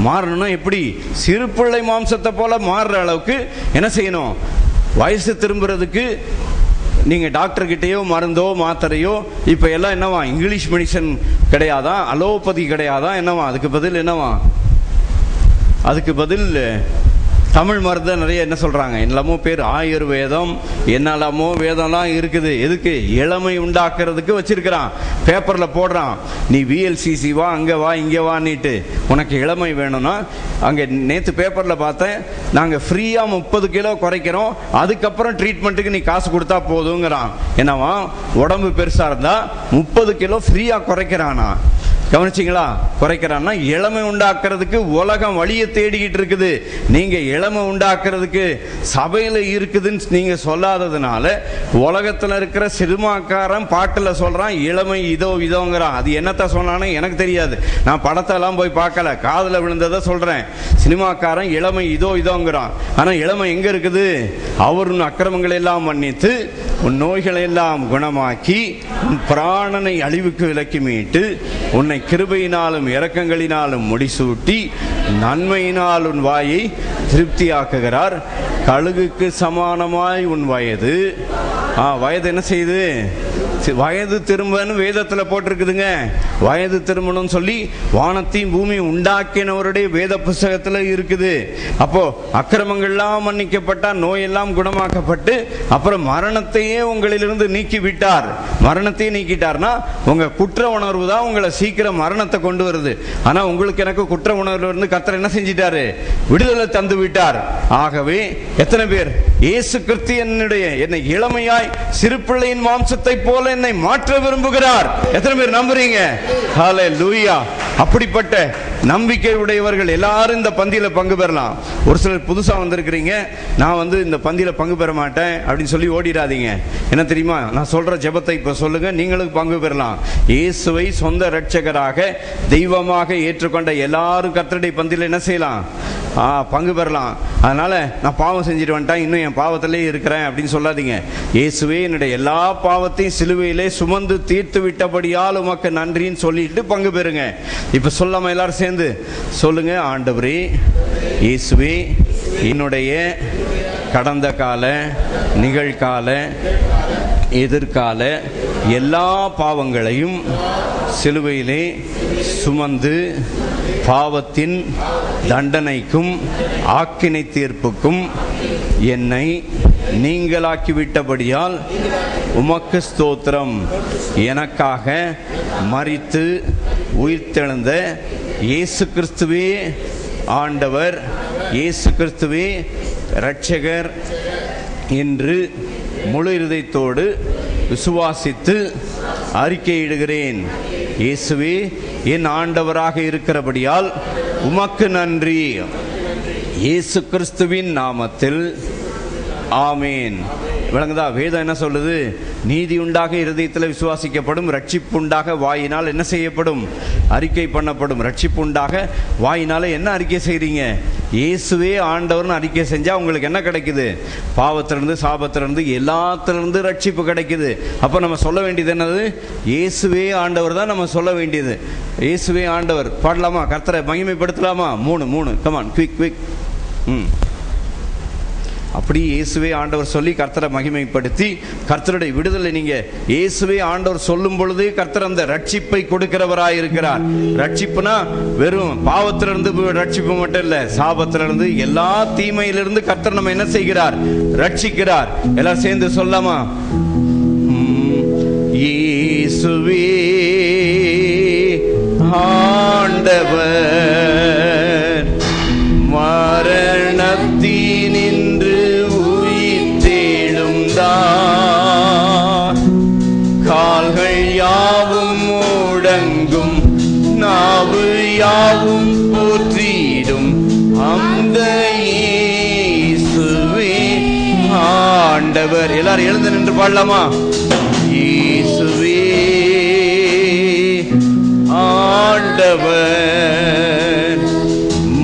மாறணும்னா எப்படி? சிறு பிள்ளை மாம்சத்தை போல மாறுற அளவுக்கு என்ன செய்யணும்? வயசு திரும்புறதுக்கு நீங்க டாக்டர் கிட்டேயோ மருந்தோ மாத்திரையோ, இப்ப எல்லாம் என்னவா? இங்கிலீஷ் மெடிசன் கிடையாதா? அலோபதி கிடையாதா? என்னவா? அதுக்கு பதில் என்னவா? அதுக்கு பதில் தமிழ் மருந்து நிறைய என்ன சொல்றாங்க? எல்லாமோ பேர் ஆயுர்வேதம், என்னெல்லாமோ வேதம்லாம் இருக்குது. எதுக்கு? இளமை உண்டாக்குறதுக்கு வச்சிருக்கிறான். பேப்பர்ல போடுறான், நீ VLCC வா, அங்க வா, இங்க வான்னிட்டு. உனக்கு இளமை வேணும்னா அங்க நேத்து பேப்பர்ல பார்த்தேன், நாங்க ஃப்ரீயா 30 கிலோ குறைக்கிறோம், அதுக்கப்புறம் ட்ரீட்மெண்ட்டுக்கு நீ காசு கொடுத்தா போதுங்கிறான். என்னவா? உடம்பு பெருசா இருந்தா 30 கிலோ ஃப்ரீயா குறைக்கிறானா? கவனிச்சிங்களா? குறைக்கிறான்னா இளமை உண்டாக்குறதுக்கு உலகம் வழியை தேடிக்கிட்டு இருக்குது. நீங்க இளமை உண்டாக்குறதுக்கு சபையில இருக்குதுன்னு நீங்க சொல்லாததுனால உலகத்துல இருக்கிற சினிமாக்காரன் பாட்டுல சொல்றான் இளமை இதோ இதோங்கிறான். அது என்னத்த சொன்னானே எனக்கு தெரியாது, நான் படத்தை எல்லாம் போய் பார்க்கல, காதுல விழுந்ததை சொல்றேன். சினிமாக்காரன் இளமை இதோ இதோங்கிறான். ஆனா இளமை எங்க இருக்குது? அவர் உன் அக்கிரமங்களை எல்லாம் மன்னித்து உன் நோய்களை எல்லாம் குணமாக்கி உன் பிராணனை அழிவுக்கு விலக்கி மீட்டு உன்னை கிருபையினாலும் இரக்கங்களினாலும் முடிசூட்டி நன்மையினால் உன் வாயை திருப்தியாக்குகிறார். கழுகுக்கு சமானமாய் உன் வயது. வயது என்ன செய்யுது? வயது திரும்பன்னு வேதத்துல போட்டிருக்குதுங்க. வயது திரும்பணும் சொல்லி வானத்தையும் பூமியும் உண்டாக்கினவருடைய வேத புஸ்தகத்துல இருக்குது. அப்போ அக்கிரமங்கள்லாம் மன்னிக்கப்பட்டா, நோயெல்லாம் குணமாக்கப்பட்டு அப்புறம் மரணத்தையே உங்களிலிருந்து நீக்கி விட்டார். மரணத்தையே நீக்கிட்டார்னா உங்க குற்ற உணர்வு தான் உங்களை சீக்கிரம் மரணத்தை கொண்டு வருது. ஆனா உங்களுக்கு எனக்கு குற்ற உணர்வுல இருந்து கர்த்தர் என்ன செஞ்சிட்டாரு? விடுதலை தந்து விட்டார். ஆகவே எத்தனை பேர் இயேசு கிறிஸ்து என்னை இளமையாய் சிறு பிள்ளையின் மாம்சத்தை போல என்னை மாற்ற விரும்புகிறார்? எத்தனை பேர் நம்புறீங்க? ஹல்லேலூயா! அப்படிப்பட்ட நம்பிக்கை உடையவர்கள் எல்லாரும் இந்த பந்தியில பங்கு பெறலாம். ஒரு சிலர் புதுசா வந்திருக்கிறீங்க, நான் வந்து இந்த பந்தியில பங்கு பெற மாட்டேன் அப்படின்னு சொல்லி ஓடிடாதீங்க. என்ன தெரியுமா? நான் சொல்ற ஜெபத்தை இப்ப சொல்லுங்க, நீங்களும் பங்கு பெறலாம். இயேசுவை சொந்த இரட்சகராக தெய்வமாக ஏற்றுக்கொண்ட எல்லாரும் கர்த்தருடைய பந்தியில என்ன செய்யலாம்? பங்கு பெறலாம். அதனால நான் பாவம் செஞ்சுட்டு வந்துட்டேன், இன்னும் என் பாவத்திலே இருக்கிறேன் அப்படின்னு சொல்லாதீங்க. இயேசுவே என்னுடைய எல்லா பாவத்தையும் சிலுவையிலே சுமந்து தீர்த்து விட்டபடியால் உமக்கு நன்றின்னு சொல்லிட்டு பங்கு பெறுங்க. இப்ப சொல்லாம எல்லாரும் சேர்ந்து சொல்லுங்க, ஆண்டவரே இயேசுவே என்னுடைய கடந்த கால, நிகழ்கால, எதிர்கால எல்லா பாவங்களையும் சிலுவையிலே சுமந்து பாவத்தின் தண்டனைக்கும் ஆக்கினை தீர்ப்புக்கும் என்னை நீங்களாக்கிவிட்டபடியால் உமக்கு ஸ்தோத்திரம். எனக்காக மரித்து உயிர்த்தெழுந்த இயேசு கிறிஸ்துவே ஆண்டவர், இயேசு கிறிஸ்துவே இரட்சகர் என்று முழு இருதயத்தோடு விசுவாசித்து அறிக்கையிடுகிறேன். இயேசுவே என் ஆண்டவராக இருக்கிறபடியால் உமக்கு நன்றி. இயேசு கிறிஸ்துவின் நாமத்தில் ஆமீன். விளங்குதா? வேதம் என்ன சொல்லுது? நீதி உண்டாக இருதயத்தில் விசுவாசிக்கப்படும், ரட்சிப்பு உண்டாக வாயினால் என்ன செய்யப்படும்? அறிக்கை பண்ணப்படும். ரட்சிப்பு உண்டாக வாயினால என்ன அறிக்கை செய்றீங்க? இயேசுவே ஆண்டவர்னு அறிக்கை செஞ்சா உங்களுக்கு என்ன கிடைக்குது? பாவத்திலிருந்து, சாபத்திலிருந்து, எல்லாத்திலிருந்து ரட்சிப்பு கிடைக்குது. அப்ப நம்ம சொல்ல வேண்டியது என்னது? இயேசுவே ஆண்டவர் தான் நம்ம சொல்ல வேண்டியது. இயேசுவே ஆண்டவர். பாடலாமா? கர்த்தரை மகிமைப்படுத்தலாமா? 3 கமான், குவிக். அப்படி இயேசுவே ஆண்டவர் சொல்லி கர்த்தரை மகிமைப்படுத்தி கர்த்தருடைய விடுதலை, நீங்க இயேசுவே ஆண்டவர் சொல்லும் பொழுது கர்த்தர் அந்த ரட்சிப்பை கொடுக்கிறவராய் இருக்கிறார். ரட்சிப்புனா வெறும் பாவத்திலிருந்து ரட்சிப்பு மட்டும் இல்ல, சாபத்திலிருந்து, எல்லா தீமையிலிருந்து கர்த்தர் நம்ம என்ன செய்கிறார்? ரட்சிக்கிறார். எல்லாரும் சேர்ந்து சொல்லாமா? இயேசுவே ஆண்டவர் மரணத்தினின்று கால்கள் யாவும் முடங்கும், நாவு யாவும் போற்றிடும் அந்த இயேசுவே ஆண்டவர். எல்லாரும் எழுந்து நின்று பாடலாமா? இயேசுவே ஆண்டவர்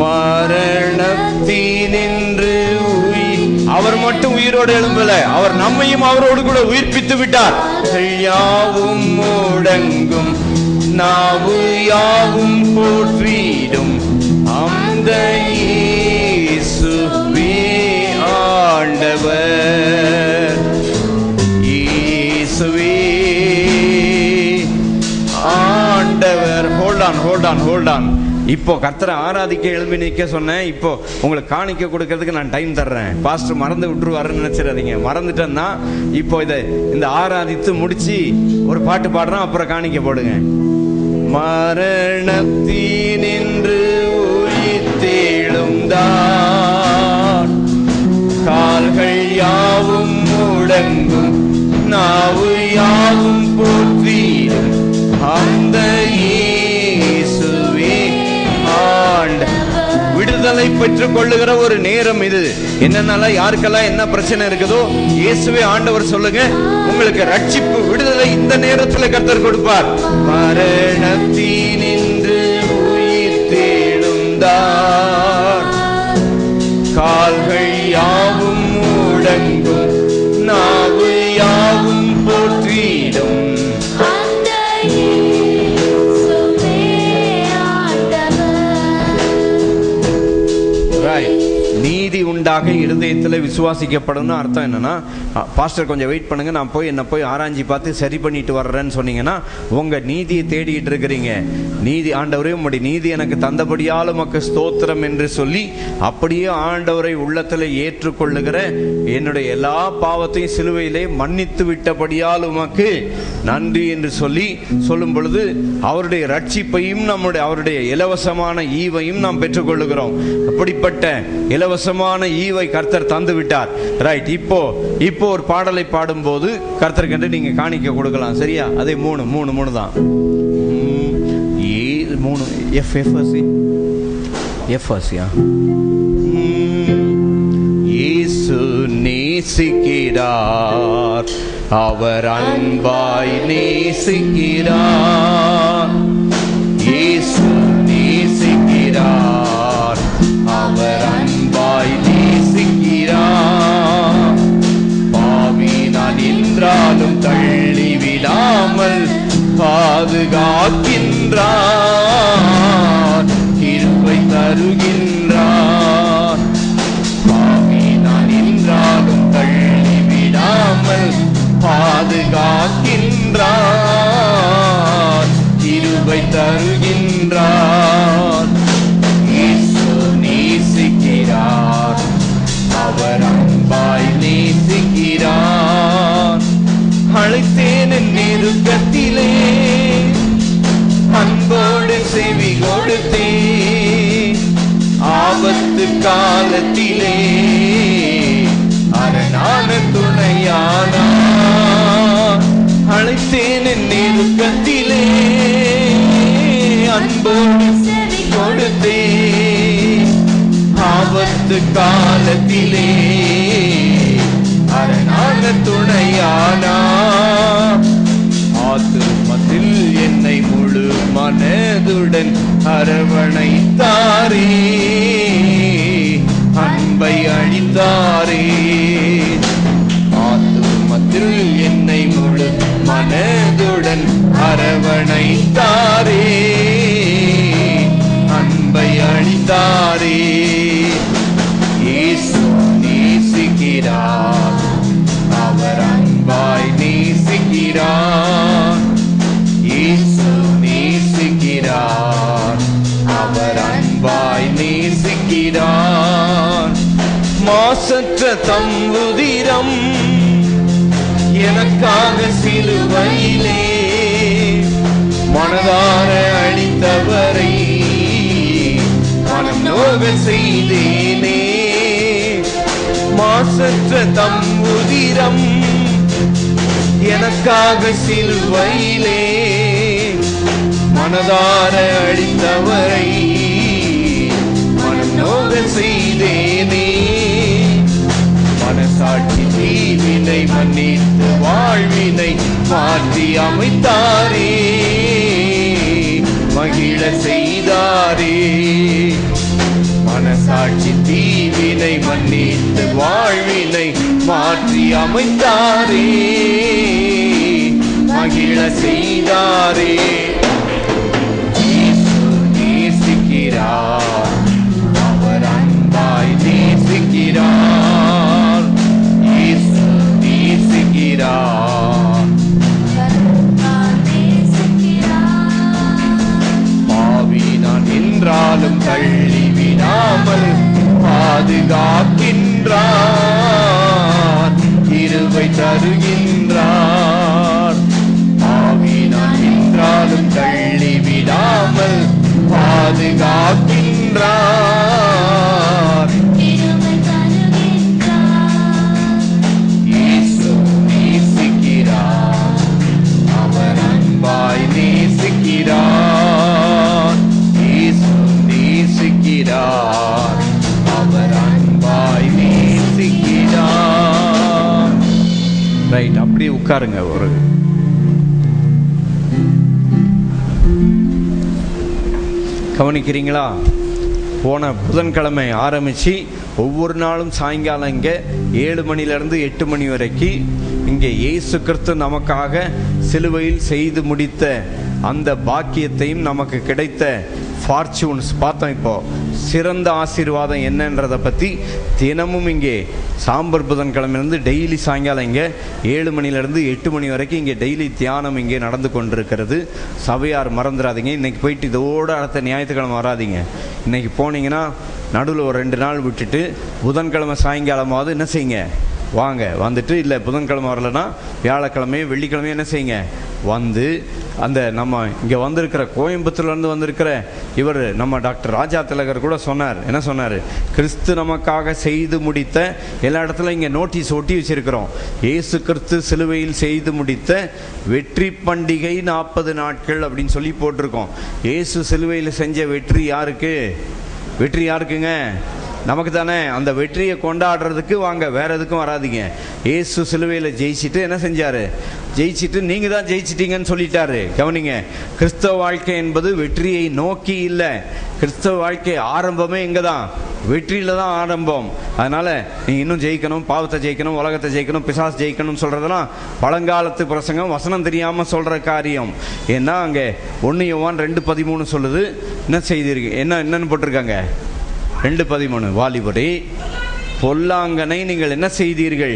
மரணத்தினின்று அவர் மட்டும் உயிரோடு எழும்பல, அவர் நம்மையும் அவரோடு கூட உயிர்ப்பித்து விட்டார். யாவும் முடங்கும், நாவு யாவும் போற்றிடும் அந்த இயேசுவே ஆண்டவர். இயேசுவே ஆண்டவர். Hold on. இப்போ கர்த்தரை ஆராதிக்க எழும்பி நிற்க சொன்னேன். இப்போ உங்களுக்கு காணிக்க கொடுக்கறதுக்கு நான் டைம் தர்றேன். பாஸ்டர் மறந்து விட்டுருவாருன்னு நினைச்சிடாதீங்க. மறந்துட்டேன்னா இப்போ இந்த ஆராதித்து முடிச்சு ஒரு பாட்டு பாடுறோம், அப்புறம் காணிக்க போடுங்க. மரணத்தினின்று உயிர்த்தெழுந்தார், கால்கள் யாவும் முடங்கும், நாவு யாவும் போற்றிடும் அந்த விடுதலை பெற்றுக் கொள்ளுகிற ஒரு நேரம் இது. என்னன்னால யாருக்கெல்லாம் என்ன பிரச்சனை இருக்குதோ இயேசுவே ஆண்டவர் சொல்லுங்க, உங்களுக்கு ரட்சிப்பு, விடுதலை இந்த நேரத்தில் கர்த்தர் கொடுப்பார். மரணத்தினின்று உயிர்த்தெழுந்தார், கால்கள் யாவும் முடங்கும், நாவு யாவும் போற்றிடும். நீதி உண்டாக இருதயத்தில் விசுவாசிக்கப்படும் அர்த்தம் என்னன்னா, பாஸ்டர் கொஞ்சம் வெயிட் பண்ணுங்க, நான் என்ன போய் ஆராய்ச்சி பார்த்து சரி பண்ணிட்டு வர்றேன்னு சொன்னீங்கன்னா உங்க நீதியை தேடிட்டு இருக்கிறீங்க. நீதி ஆண்டவரே உம்முடைய நீதி எனக்கு தந்தபடியால் உமக்கு ஸ்தோத்திரம் என்று சொல்லி அப்படியே ஆண்டவரை உள்ளத்தில் ஏற்றுக்கொள்ளுகிற, என்னுடைய எல்லா பாவத்தையும் சிலுவையிலே மன்னித்து விட்டபடியால் உமக்கு நன்றி என்று சொல்லும் பொழுது அவருடைய ரட்சிப்பையும் அவருடைய இலவசமான ஈவையும் நாம் பெற்றுக்கொள்ளுகிறோம். அப்படிப்பட்ட இலவசமான ஈவை கர்த்தர் தந்து விட்டார். ரைட். இப்போ ஒரு பாடலை பாடும்போது கர்த்தருக்கு நீங்க காணிக்க கொடுக்கலாம். சரியா? அதே மூணு தான். இயேசு நேசிக்கிறார், அவர் அன்பாய் நேசிக்கிறார். இயேசு நேசிக்கிறார், அவர் அன்பாய் நேசிக்கிறார். பாவி நான் என்றாலும் தள்ளி விடாமல் பாதுகாக்கின்றார், கிருபை தருகின்றார். பாவி நான் என்றாலும் தள்ளி விடாமல் பாதுகாக்கின்றார், கிருபை தருகின்றார். நேசிக்கிறார், அவர் அன்பாய் நேசிக்கிறார். அழைத்தேன் நெருக்கத்திலே, அன்போடு செவி கொடுத்தேன். ஆபத்து காலத்திலே அரணான துணையானார். அழைத்தேன் நெருக்கத்திலே, அன்போடு செவி கொடுத்தேன். ஆபத்து காலத்திலே துணையானார். ஆத்துமத்தில் என்னை முழு மனதுடன் அரவணைத்தாரே, அன்பை அளித்தாரே. ஆத்துமத்தில் என்னை முழு மனதுடன் அரவணைத்தாரே, அன்பை அளித்தாரே. இயேசு நேசிக்கிறார், அவர் அன்பாய் நேசிக்கிறார். இயேசு நேசிக்கிறார், அவர் அன்பாய் நேசிக்கிறார். மாசற்ற தம் உதிரம் எனக்காக சிலுவையிலே மனதார அளித்தவரை மனம் நோக செய்தேனே. மாசற்ற தம் உதிரம் எனக்காக சிலுவையிலே மனதார அளித்தவரை மனம் நோக செய்தேனே. மனசாட்சி தீவினை மன்னித்து வாழ்வினை மாற்றி அமைத்தாரே, மகிழ செய்தாரே. மனசாட்சி தீவினை மன்னித்து வாழ்வினை மாற்றி அமைத்தாரே, மகிழ செய்தாரே. இயேசு நேசிக்கிறார், அவர் அன்பாய் நேசிக்கிறார். இயேசு நேசிக்கிறார், பாவி நான் என்றாலும் தள்ளி விடாமல் பாதுகாக்கின்றார், கிருபை தருகின்றார். பாவி நான் என்றாலும் தள்ளி விடாமல் பாதுகாக்கின்றார். இயேசு நேசிக்கிறார், அவர் அன்பாய் நேசிக்கிறார். இயேசு நேசிக்கிறார், அவர் அன்பாய் நேசிக்கிறார். ரைட், அப்படியே உட்காருங்க. ஒரு கவனிக்கிறீங்களா? போன புதன்கிழமை ஆரம்பித்து ஒவ்வொரு நாளும் சாயங்காலம் இங்கே 7 மணிலேருந்து 8 மணி வரைக்கும் இங்கே இயேசு கிறிஸ்து நமக்காக சிலுவையில் செய்து முடித்த அந்த பாக்கியத்தையும் நமக்கு கிடைத்த ஃபார்ச்சூன்ஸ் பார்த்தோம். இப்போ சிறந்த ஆசீர்வாதம் என்னன்றதை பற்றி தினமும் இங்கே சாம்பர் புதன்கிழமையிலேருந்து டெய்லி சாயங்காலம் இங்கே 7 மணிலேருந்து 8 மணி வரைக்கும் இங்கே டெய்லி தியானம் இங்கே நடந்து கொண்டிருக்கிறது. சபையார் மறந்துடாதீங்க. இன்றைக்கி போயிட்டு இதோடு அடுத்த ஞாயிற்றுக்கிழமை வராதிங்க. இன்றைக்கி போனீங்கன்னா நடுவில் ஒரு 2 நாள் விட்டுட்டு புதன்கிழமை சாயங்காலமாவது என்ன செய்யுங்க, வாங்க. வந்துட்டு இல்லை புதன்கிழமை வரலைன்னா வியாழக்கிழமையும் வெள்ளிக்கிழமையும் என்ன செய்யுங்க, வந்து அந்த நம்ம இங்கே வந்திருக்கிற கோயம்புத்தூர்லேருந்து வந்திருக்கிற இவர் நம்ம டாக்டர் ராஜா திலகர் கூட சொன்னார். என்ன சொன்னார்? கிறிஸ்து நமக்காக செய்து முடித்த எல்லா இடத்துல இங்கே நோட்டீஸ் ஒட்டி வச்சிருக்கிறோம். இயேசு கிறிஸ்து சிலுவையில் செய்து முடித்த வெற்றி பண்டிகை 40 நாட்கள் அப்படின்னு சொல்லி போட்டிருக்கோம். இயேசு சிலுவையில் செஞ்ச வெற்றி யாருக்கு? வெற்றி யாருக்குங்க? நமக்கு தானே. அந்த வெற்றியை கொண்டாடுறதுக்கு வாங்க, வேற எதுக்கும் வராதிங்க. இயேசு சிலுவையில் ஜெயிச்சுட்டு என்ன செஞ்சாரு? ஜெயிச்சுட்டு நீங்க தான் ஜெயிச்சிட்டீங்கன்னு சொல்லிட்டாரு. கவனிங்க, கிறிஸ்தவ வாழ்க்கை என்பது வெற்றியை நோக்கி இல்லை. கிறிஸ்தவ வாழ்க்கை ஆரம்பமே இங்கே தான், வெற்றியில தான் ஆரம்பம். அதனால நீங்க இன்னும் ஜெயிக்கணும், பாவத்தை ஜெயிக்கணும், உலகத்தை ஜெயிக்கணும், பிசாசு ஜெயிக்கணும் சொல்றதெல்லாம் பழங்காலத்து பிரசங்கம், வசனம் தெரியாம சொல்ற காரியம். ஏன்னா அங்கே 1 யோவான் 2:13 சொல்லுது. என்ன செய்திருக்கு? என்னன்னு போட்டிருக்காங்க? 2:13 வாலிபரே, பொல்லாங்கனை நீங்கள் என்ன செய்தீர்கள்?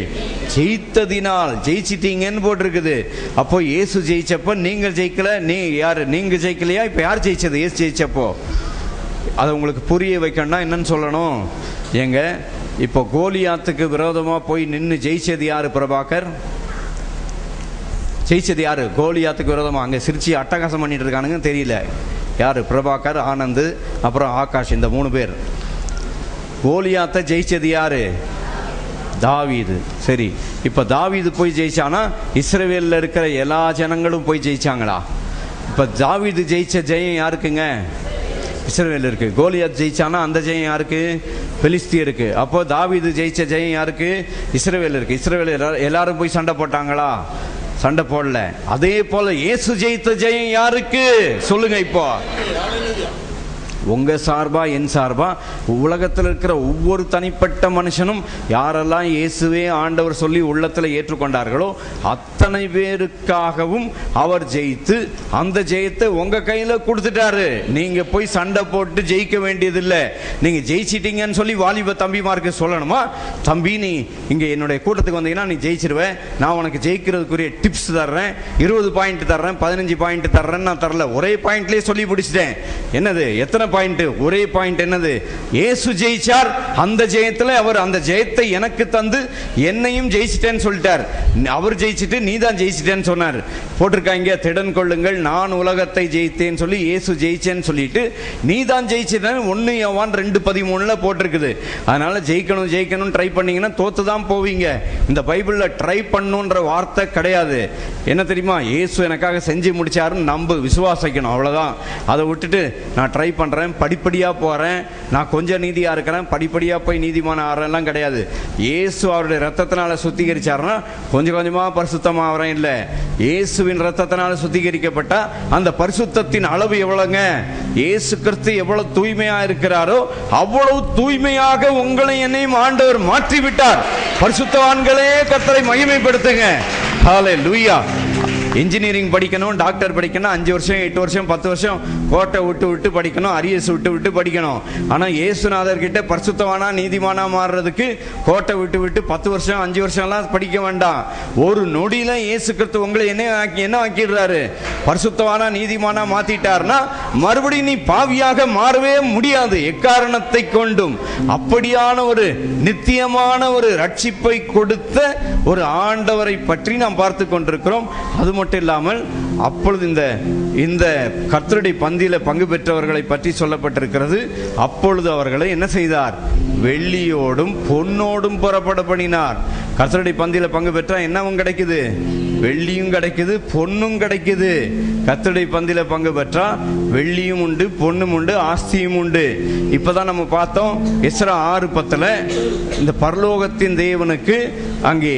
ஜெயித்ததினால். ஜெயிச்சிட்டீங்கன்னு போட்டிருக்குது. அப்போ இயேசு ஜெயிச்சப்போ நீங்கள் ஜெயிக்கல. நீங்க ஜெயிக்கலையா? இப்போ யார் ஜெயிச்சது? இயேசு ஜெயிச்சப்போ. அதை உங்களுக்கு புரிய வைக்கணும்னா என்னன்னு சொல்லணும்? ஏங்க, இப்போ கோலியாத்துக்கு விரோதமாக போய் நின்று ஜெயிச்சது யாரு? பிரபாகர். ஜெயிச்சது யாரு? கோலியாத்துக்கு விரோதமாக அங்கே சிரிச்சு அட்டகாசம் பண்ணிட்டு இருக்கானுங்க, தெரியல யாரு? பிரபாகர், ஆனந்த், அப்புறம் ஆகாஷ், இந்த 3 பேர். கோலியாத்தை ஜெயிச்சது யாரு? தாவீது. சரி, இப்ப தாவீது போய் ஜெயிச்சானா இஸ்ரவேல்ல இருக்கிற எல்லா ஜனங்களும் போய் ஜெயிச்சாங்களா? இப்ப தாவீது ஜெயிச்ச ஜெயம் யாருக்குங்க? இஸ்ரவேல் இருக்கு. கோலியாத் ஜெயிச்சானா அந்த ஜெயம் யாருக்கு? பெலிஸ்தியருக்கு. அப்போ தாவீது ஜெயிச்ச ஜெயம் யாருக்கு? இஸ்ரவேலருக்கு. இஸ்ரவேலர் எல்லாரும் போய் சண்டை போட்டாங்களா? சண்டை போடல. அதே போல இயேசு ஜெயித்த ஜெயம் யாருக்கு சொல்லுங்க? இப்போ உங்க சார்பா என் சார்பா உலகத்தில் இருக்கிற ஒவ்வொரு தனிப்பட்ட மனுஷனும் யாரெல்லாம் இயேசுவே ஆண்டவர் சொல்லி உள்ளத்தில் ஏற்றுக்கொண்டார்களோ அத்தனை பேருக்காகவும் அவர் ஜெயித்து அந்த ஜெயத்தை உங்க கையில கொடுத்துட்டாரு. நீங்க போய் சண்டை போட்டு ஜெயிக்க வேண்டியதில்லை. நீங்க ஜெயிச்சிட்டீங்கன்னு சொல்லி வாலிப தம்பிமாருக்கு சொல்லணுமா? தம்பி, நீ இங்க என்னுடைய கூட்டத்துக்கு வந்தீங்கன்னா நீ ஜெயிச்சிருவேன், நான் உனக்கு ஜெயிக்கிறதுக்குரிய டிப்ஸ் தர்றேன், 20 பாயிண்ட் தர்றேன், 15 பாயிண்ட் தர்றேன்னு நான் தரல. ஒரே பாயிண்ட்லயே சொல்லி பிடிச்சிட்டேன். என்னது? எத்தனை பாயிண்ட்? ஒரே பாயிண்ட். என்னது? இயேசு ஜெயிச்சார். அந்த ஜெயத்துல அவர் அந்த ஜெயத்தை எனக்கு தந்து என்னையும் ஜெயிச்சிட்டேன்னு சொல்லிட்டார். அவர் ஜெயிச்சிட்டு நீ தான் ஜெயிச்சிட்டேன்னு சொன்னார். போட்டிருக்காங்க, திடன் கொள்ளுங்கள் நான் உலகத்தை ஜெயித்தேன்னு சொல்லி இயேசு ஜெயிச்சேன்னு சொல்லிட்டு நீ தான் ஜெயிச்சிட்டேன்னு 1 யோவான் 2:13 போட்டிருக்குது. அதனால ஜெயிக்கணும் ஜெயிக்கணும் ட்ரை பண்ணீங்கன்னா தோத்து தான் போவீங்க. இந்த பைபிள்ல ட்ரை பண்ணுன்ற வார்த்தை கிடையாது. என்ன தெரியுமா? இயேசு எனக்காக செஞ்சு முடிச்சாருன்னு நம்பு, விசுவாசிக்கணும், அவ்வளவுதான். அதை விட்டுட்டு நான் ட்ரை பண்றேன், படிப்படியா போறேன், நான் கொஞ்சம் நீதியா இருக்கிறேன், படிப்படியா போய் நீதிமான ஆறெல்லாம் கிடையாது. இயேசு அவருடைய ரத்தத்தினால சுத்திகரிச்சாருன்னா கொஞ்சம் கொஞ்சமா பரிசுத்தமா ஆகிறேன் இல்ல. இயேசுவின் ரத்தத்தினால சுத்திகரிக்கப்பட்ட அந்த பரிசுத்தத்தின் அளவு எவ்வளவுங்க? இயேசு கிறிஸ்து எவ்வளவு தூய்மையா இருக்கிறாரோ அவ்வளவு தூய்மையாக உங்களை என்னையும் ஆண்டவர் மாற்றி விட்டார். பரிசுத்தவான்களே கர்த்தரை மகிமைப்படுத்துங்க. ஹல்லேலூயா. இன்ஜினியரிங் படிக்கணும், டாக்டர் படிக்கணும், 5 வருஷம் 8 வருஷம் 10 வருஷம் கோட்டை விட்டு விட்டு படிக்கணும், அரியஸ் விட்டு விட்டு படிக்கணும். ஆனா இயேசுநாதர் கிட்ட பரிசுத்தவானா நீதிமானா மாறுறதுக்கு கோட்டை விட்டு விட்டு 10 வருஷம் 5 வருஷம்லாம் படிக்க வேண்டாம். ஒரு நொடியில இயேசு கிறிஸ்து உங்களை என்ன ஆக்கிடுறாரு? பரிசுத்தவானா நீதிமானா மாத்திட்டார்னா மறுபடியும் நீ பாவியாக மாறவே முடியாது எக்காரணத்தை கொண்டும். அப்படியான ஒரு நித்தியமான ஒரு ரட்சிப்பை கொடுத்த ஒரு ஆண்டவரை பற்றி நாம் பார்த்து கொண்டிருக்கிறோம். அது மட்டும் இல்லாமல் அப்பொழுது இந்த கர்த்தருடைய பந்தியில பங்கு பெற்றவர்களை பற்றி சொல்லப்பட்டிருக்கிறது. அப்பொழுது அவர்களை என்ன செய்தார்? வெள்ளியோடும் பொன்னோடும் புறப்பட பண்ணினார். கர்த்தருடைய பந்தியில பங்கு பெற்றா என்னவும் கிடைக்குது? வெள்ளியும் கிடைக்குது, பொன்னும் கிடைக்குது. கர்த்தருடைய பந்தியில பங்கு பெற்றா வெள்ளியும் உண்டு, பொன்னும் உண்டு, ஆஸ்தியும் உண்டு. இப்பதான் நம்ம பார்த்தோம் எஸ்ரா 6:10 இந்த பரலோகத்தின் தேவனுக்கு அங்கே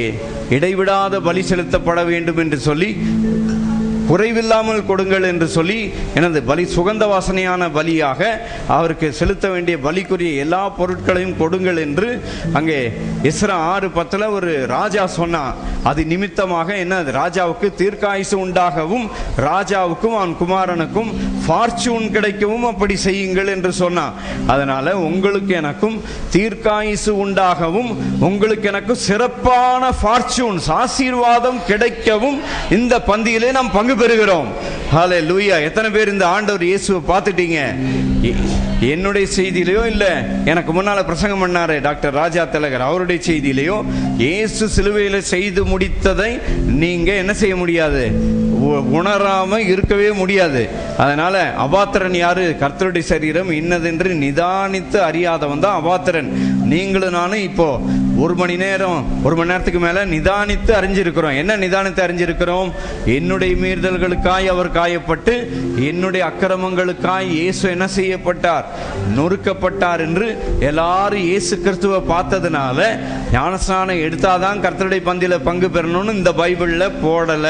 இடைவிடாத பலி செலுத்தப்பட வேண்டும் என்று சொல்லி, குறைவில்லாமல் கொடுங்கள் என்று சொல்லி, எனது பலி சுகந்த வாசனையான பலியாக அவருக்கு செலுத்த வேண்டிய பலிக்குரிய எல்லா பொருட்களையும் கொடுங்கள் என்று அங்கே எஸ்ரா 6:10 ஒரு ராஜா சொன்னான். அது நிமித்தமாக என்ன? ராஜாவுக்கு தீர்க்காயுசு உண்டாகவும் ராஜாவுக்கும் அவன் குமாரனுக்கும் ஃபார்ச்சூன் கிடைக்கவும் அப்படி செய்யுங்கள் என்று சொன்னான். அதனால உங்களுக்கு எனக்கும் தீர்க்காயுசு உண்டாகவும் உங்களுக்கு எனக்கும் சிறப்பான ஃபார்ச்சூன்ஸ் ஆசீர்வாதம் கிடைக்கவும் இந்த பந்தியிலே நாம் பங்கு பெறுகிறோம். ஹல்லேலூயா. எத்தனை பேர் இந்த ஆண்டவர் இயேசுவை பார்த்துட்டீங்க? என்னுடைய செய்தியிலையோ இல்ல எனக்கு முன்னால பிரசங்கம் பண்ணாரு டாக்டர் ராஜா திலகர், அவருடைய செய்தியிலையோ இயேசு சிலுவையில செய்து முடித்ததை நீங்க என்ன செய்ய முடியாது? உணராம இருக்கவே முடியாது. அதனால அபாத்திரன் யாரு? கர்த்தருடைய சரீரம் இன்னதென்று நிதானித்து அறியாதவன் தான் அபாத்திரன். நீங்களும் நானும் இப்போ 1 மணி நேரத்துக்கு மேல நிதானித்து அறிஞ்சிருக்கிறோம். என்ன நிதானித்து அறிஞ்சிருக்கிறோம்? என்னுடைய மீறுதல்களுக்காய் அவர் காயப்பட்டு என்னுடைய அக்கிரமங்களுக்காய் இயேசு என்ன செய்யப்பட்டார்? நொறுக்கப்பட்டார் என்று எல்லாரும் இயேசு கிறிஸ்துவை பார்த்ததுனால ஞானஸ்நானம் எடுத்தாதான் கர்த்தருடைய பந்தியில பங்கு பெறணும்னு இந்த பைபிள்ல போடல.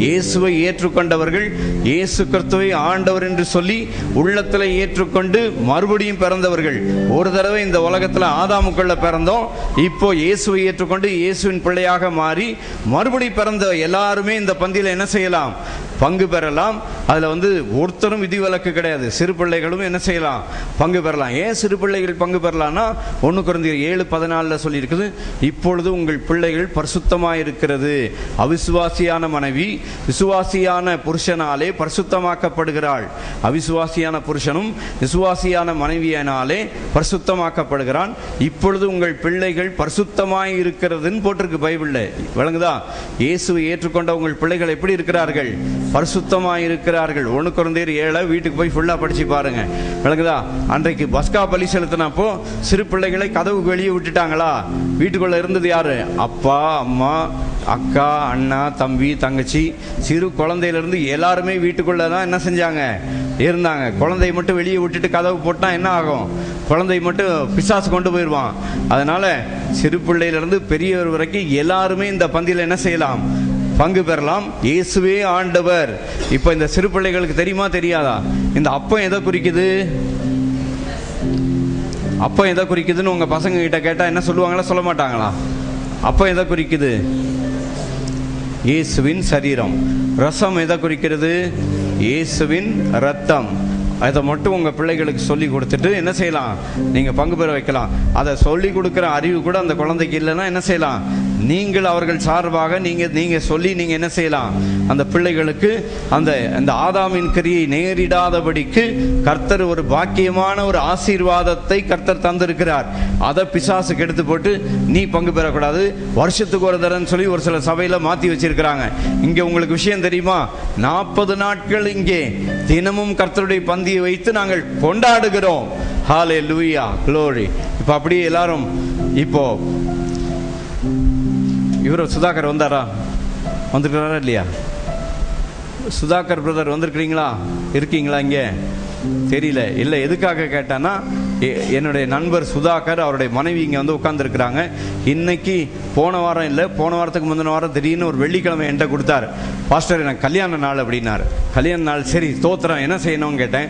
இயேசுவை ஏற்றுக்கொண்டவர்கள், இயேசு கிறிஸ்துவை ஆண்டவர் என்று சொல்லி உள்ளத்துல ஏற்றுக்கொண்டு மறுபடியும் பிறந்தவர்கள். ஒரு தடவை இந்த உலகத்துல ஆதாமுக்குள்ள பிறந்தோம், இப்போ இயேசுவை ஏற்றுக்கொண்டு இயேசுவின் பிள்ளையாக மாறி மறுபடியும் பிறந்த எல்லாருமே இந்த பந்தியில என்ன செய்யலாம்? பங்கு பெறலாம். அதுல ஒருத்தரும் விதிவிலக்கு கிடையாது. சிறு பிள்ளைகளும் என்ன செய்யலாம்? பங்கு பெறலாம். ஏன் சிறு பிள்ளைகள் பங்கு பெறலாம்னா 1 கொரிந்தியர் 7:14 சொல்லி இருக்குது, இப்பொழுது உங்கள் பிள்ளைகள் பரிசுத்தமாயிருக்கிறது. அவிசுவாசியான மனைவி விசுவாசியான புருஷனாலே பரிசுத்தமாக்கப்படுகிறாள். அவிசுவாசியான புருஷனும் விசுவாசியான மனைவியினாலே பரிசுத்தமாக்கப்படுகிறான். இப்பொழுது உங்கள் பிள்ளைகள் பரிசுத்தமாய் இருக்கிறதுன்னு போட்டிருக்கு பைபிள்ல. விளங்குதா? இயேசுவை ஏற்றுக்கொண்ட உங்கள் பிள்ளைகள் எப்படி இருக்கிறார்கள்? பரிசுத்தமாக இருக்கிறார்கள். 1 கொரிந்தியர் 7 வீட்டுக்கு போய் ஃபுல்லாக படித்து பாருங்க, விளங்குதா? அன்றைக்கு பஸ்கா பலி செலுத்தினப்போ சிறு பிள்ளைகளை கதவுக்கு வெளியே விட்டுட்டாங்களா? வீட்டுக்குள்ளே இருந்தது யாரு? அப்பா, அம்மா, அக்கா, அண்ணா, தம்பி, தங்கச்சி, சிறு குழந்தையிலிருந்து எல்லாருமே வீட்டுக்குள்ளே தான் என்ன செஞ்சாங்க? இருந்தாங்க. குழந்தையை மட்டும் வெளியே விட்டுட்டு கதவு போட்டால் என்ன ஆகும்? குழந்தையை மட்டும் பிசாசு கொண்டு போயிடுவான். அதனால சிறு பிள்ளையிலிருந்து பெரியவர் வரைக்கும் எல்லாருமே இந்த பந்தியில் என்ன செய்யலாம்? பங்கு பெறலாம். இயேசுவே ஆண்டவர். இப்போ இந்த சிறு பிள்ளைகளுக்கு தெரியுமா தெரியாதா? இந்த அப்பம் எதை குறிக்குது? அப்பம் எதை குறிக்குதுன்னு உங்க பசங்க கிட்ட கேட்டா என்ன சொல்லுவாங்களா? சொல்ல மாட்டாங்களா? அப்பம் எதை குறிக்குது? இயேசுவின் சரீரம். ரசம் எதை குறிக்கிறது? இயேசுவின் ரத்தம். அதை மட்டும் உங்கள் பிள்ளைகளுக்கு சொல்லி கொடுத்துட்டு என்ன செய்யலாம்? நீங்கள் பங்கு பெற வைக்கலாம். அதை சொல்லி கொடுக்குற அறிவு கூட அந்த குழந்தைக்கு இல்லைன்னா என்ன செய்யலாம்? நீங்கள் அவர்கள் சார்பாக நீங்கள் சொல்லி நீங்கள் என்ன செய்யலாம்? அந்த பிள்ளைகளுக்கு அந்த ஆதாமின் கிரியை நேரிடாதபடிக்கு கர்த்தர் ஒரு பாக்கியமான ஒரு ஆசீர்வாதத்தை கர்த்தர் தந்திருக்கிறார். அதை பிசாசுக்கு எடுத்து போட்டு நீ பங்கு பெறக்கூடாது, வருஷத்துக்கு ஒரு தடவைன்னு சொல்லி ஒரு சில சபையில் மாற்றி வச்சிருக்கிறாங்க. இங்கே உங்களுக்கு விஷயம் தெரியுமா? 40 நாட்கள் இங்கே தினமும் கர்த்தருடைய பந்தியை வைத்து நாங்கள் கொண்டாடுகிறோம். ஹல்லேலூயா, க்ளோரி. இப்போ அப்படியே எல்லாரும் இப்போ இவரு சுதாகர் வந்தாரா? வந்துருக்கிறாரா இல்லையா? சுதாகர் பிரதர் வந்திருக்கிறீங்களா? இருக்கீங்களா? இங்கே தெரியல. இல்லை, எதுக்காக கேட்டான்னா என்னுடைய நண்பர் சுதாகர் அவருடைய மனைவி இங்கே வந்து உட்காந்துருக்குறாங்க. இன்னைக்கு போன வாரம் இல்லை, போன வாரத்துக்கு முந்தின வாரம் திடீர்னு ஒரு வெள்ளிக்கிழமை என்கிட்ட கொடுத்தாரு. பாஸ்டர் எனக்கு கல்யாண நாள் அப்படின்னாரு. கல்யாண நாள், சரி தோத்திரம் என்ன செய்யணும்னு கேட்டேன்.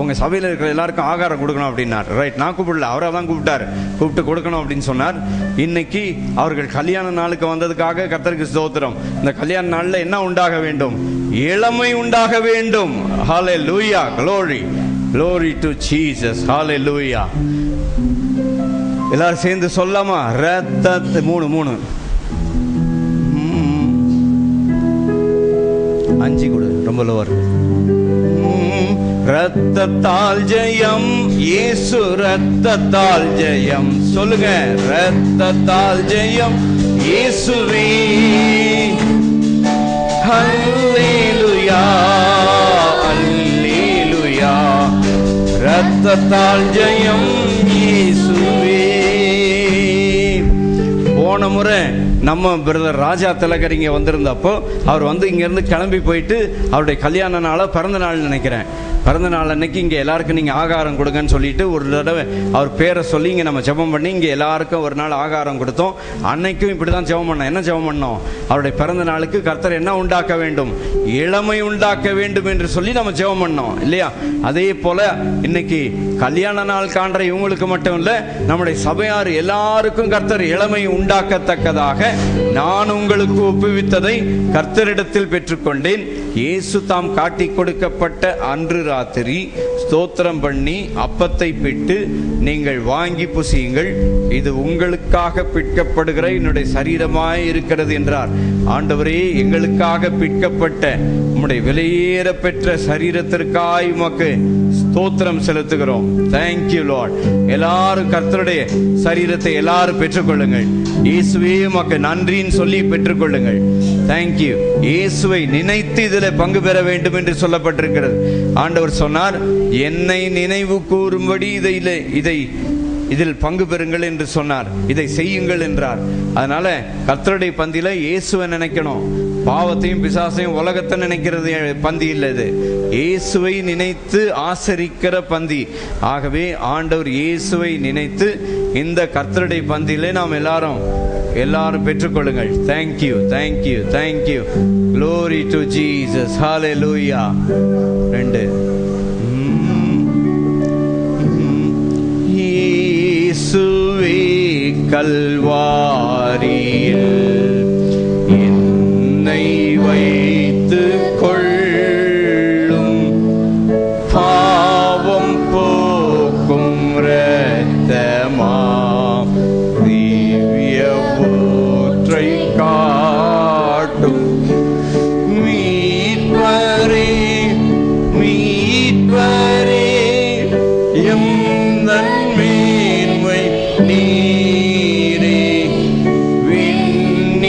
உங்கள் சபையில் இருக்கிற எல்லாருக்கும் ஆகாரம் கொடுக்கணும் அப்படின்னார். ரைட், நான் கூப்பிடல, அவராக தான் கூப்பிட்டார். கூப்பிட்டு கொடுக்கணும் அப்படின்னு சொன்னார். இன்னைக்கு அவர்கள் கல்யாண நாளுக்கு வந்ததுக்காக கர்த்தருக்கு ஸ்தோத்திரம். இந்த கல்யாண நாளில் என்ன உண்டாக வேண்டும்? இளமை உண்டாக வேண்டும். ஹல்லேலூயா, glory, glory to Jesus, hallelujah. எல்லாரும் சேர்ந்து சொல்லாமா? ரத்தத்தை 3 5 கொடு, ரொம்ப லோவர். ரத்தத்தால் ஜெயம், இயேசு ரத்தத்தால் ஜெயம். சொல்லுங்க, ரத்தத்தால் ஜெயம் இயேசுவே. ஹல்லேலூயா, ஹல்லேலூயா. ரத்தத்தால் ஜெயம் இயேசுவே. போன முறை நம்ம பிரதர் ராஜா திலகர் இங்கே வந்திருந்தப்போ அவர் வந்து இங்கேருந்து கிளம்பி போயிட்டு அவருடைய கல்யாண நாளை பிறந்த நாள் நினைக்கிறேன், பிறந்த நாள் அன்னைக்கு இங்கே எல்லாருக்கும் நீங்கள் ஆகாரம் கொடுங்கன்னு சொல்லிட்டு ஒரு தடவை அவர் பேரை சொல்லி இங்கே நம்ம ஜெபம் பண்ணி இங்கே எல்லாருக்கும் ஒரு நாள் ஆகாரம் கொடுத்தோம். அன்னைக்கும் இப்படி தான் ஜெபம் பண்ணோம். என்ன ஜெபம் பண்ணோம்? அவருடைய பிறந்த நாளுக்கு கர்த்தர் என்ன உண்டாக்க வேண்டும்? இளமை உண்டாக்க வேண்டும் என்று சொல்லி நம்ம ஜெபம் பண்ணோம் இல்லையா? அதே போல இன்னைக்கு கல்யாண நாள் காண்ற இவங்களுக்கு மட்டும் இல்லை, நம்முடைய சபையார் எல்லாருக்கும் கர்த்தர் இளமை உண்டாக்கத்தக்கதாக நான் உங்களுக்கு ஒப்புவித்ததை கர்த்தரிடத்தில் பெற்றுக்கொண்டேன். இயேசு தாம் காட்டி கொடுக்கப்பட்ட அன்று ராத்திரி ஸ்தோத்திரம் பண்ணி அப்பத்தை பிட்டு, நீங்கள் வாங்கி புசியுங்கள், இது உங்களுக்காக பிற்கப்படுகிற என்னுடைய சரீரமாய் இருக்கிறது என்றார். ஆண்டவரே, எங்களுக்காக பிற்கப்பட்ட உம்முடைய விலையேற பெற்ற சரீரத்திற்காய் உமக்கு ஸ்தோத்திரம் செலுத்துகிறோம். Thank you Lord. எல்லாரும் கர்த்தருடைய சரீரத்தை எல்லாரும் பெற்றுக்கொள்ளுங்கள். இயேசுவே உமக்கு நன்றின்னு சொல்லி பெற்றுக்கொள்ளுங்கள். தேங்க்யூ. இயேசுவை நினைத்து இதில் பங்கு பெற வேண்டும் என்று சொல்லப்பட்டிருக்கிறது. ஆண்டவர் சொன்னார், என்னை நினைவு கூறும்படி இதில் பங்கு பெறுங்கள் என்று சொன்னார். இதை செய்யுங்கள் என்றார். அதனால கர்த்தருடைய பந்தியில இயேசுவை நினைக்கணும். பாவத்தையும் பிசாசையும் உலகத்தை நினைக்கிறது பந்தி இல்லை, இது இயேசுவை நினைத்து ஆசரிக்கிற பந்தி. ஆகவே ஆண்டவர் இயேசுவை நினைத்து இந்த கர்த்தருடைய பந்தியிலே நாம் எல்லாரும் பெற்றுக்கொள்ளுங்கள். Thank you, thank you, thank you. Glory to Jesus. Hallelujah. 2 இயேசுவே கல்வாரியில் என்னை வைத்து கொள்ளும், பாவம் போக்கும் இரத்தமா திவ்ய ஊற்றை காட்டும். மீட்பரே, மீட்பரே, எம் மேன்மை நீரே, விண்ணகத்தின்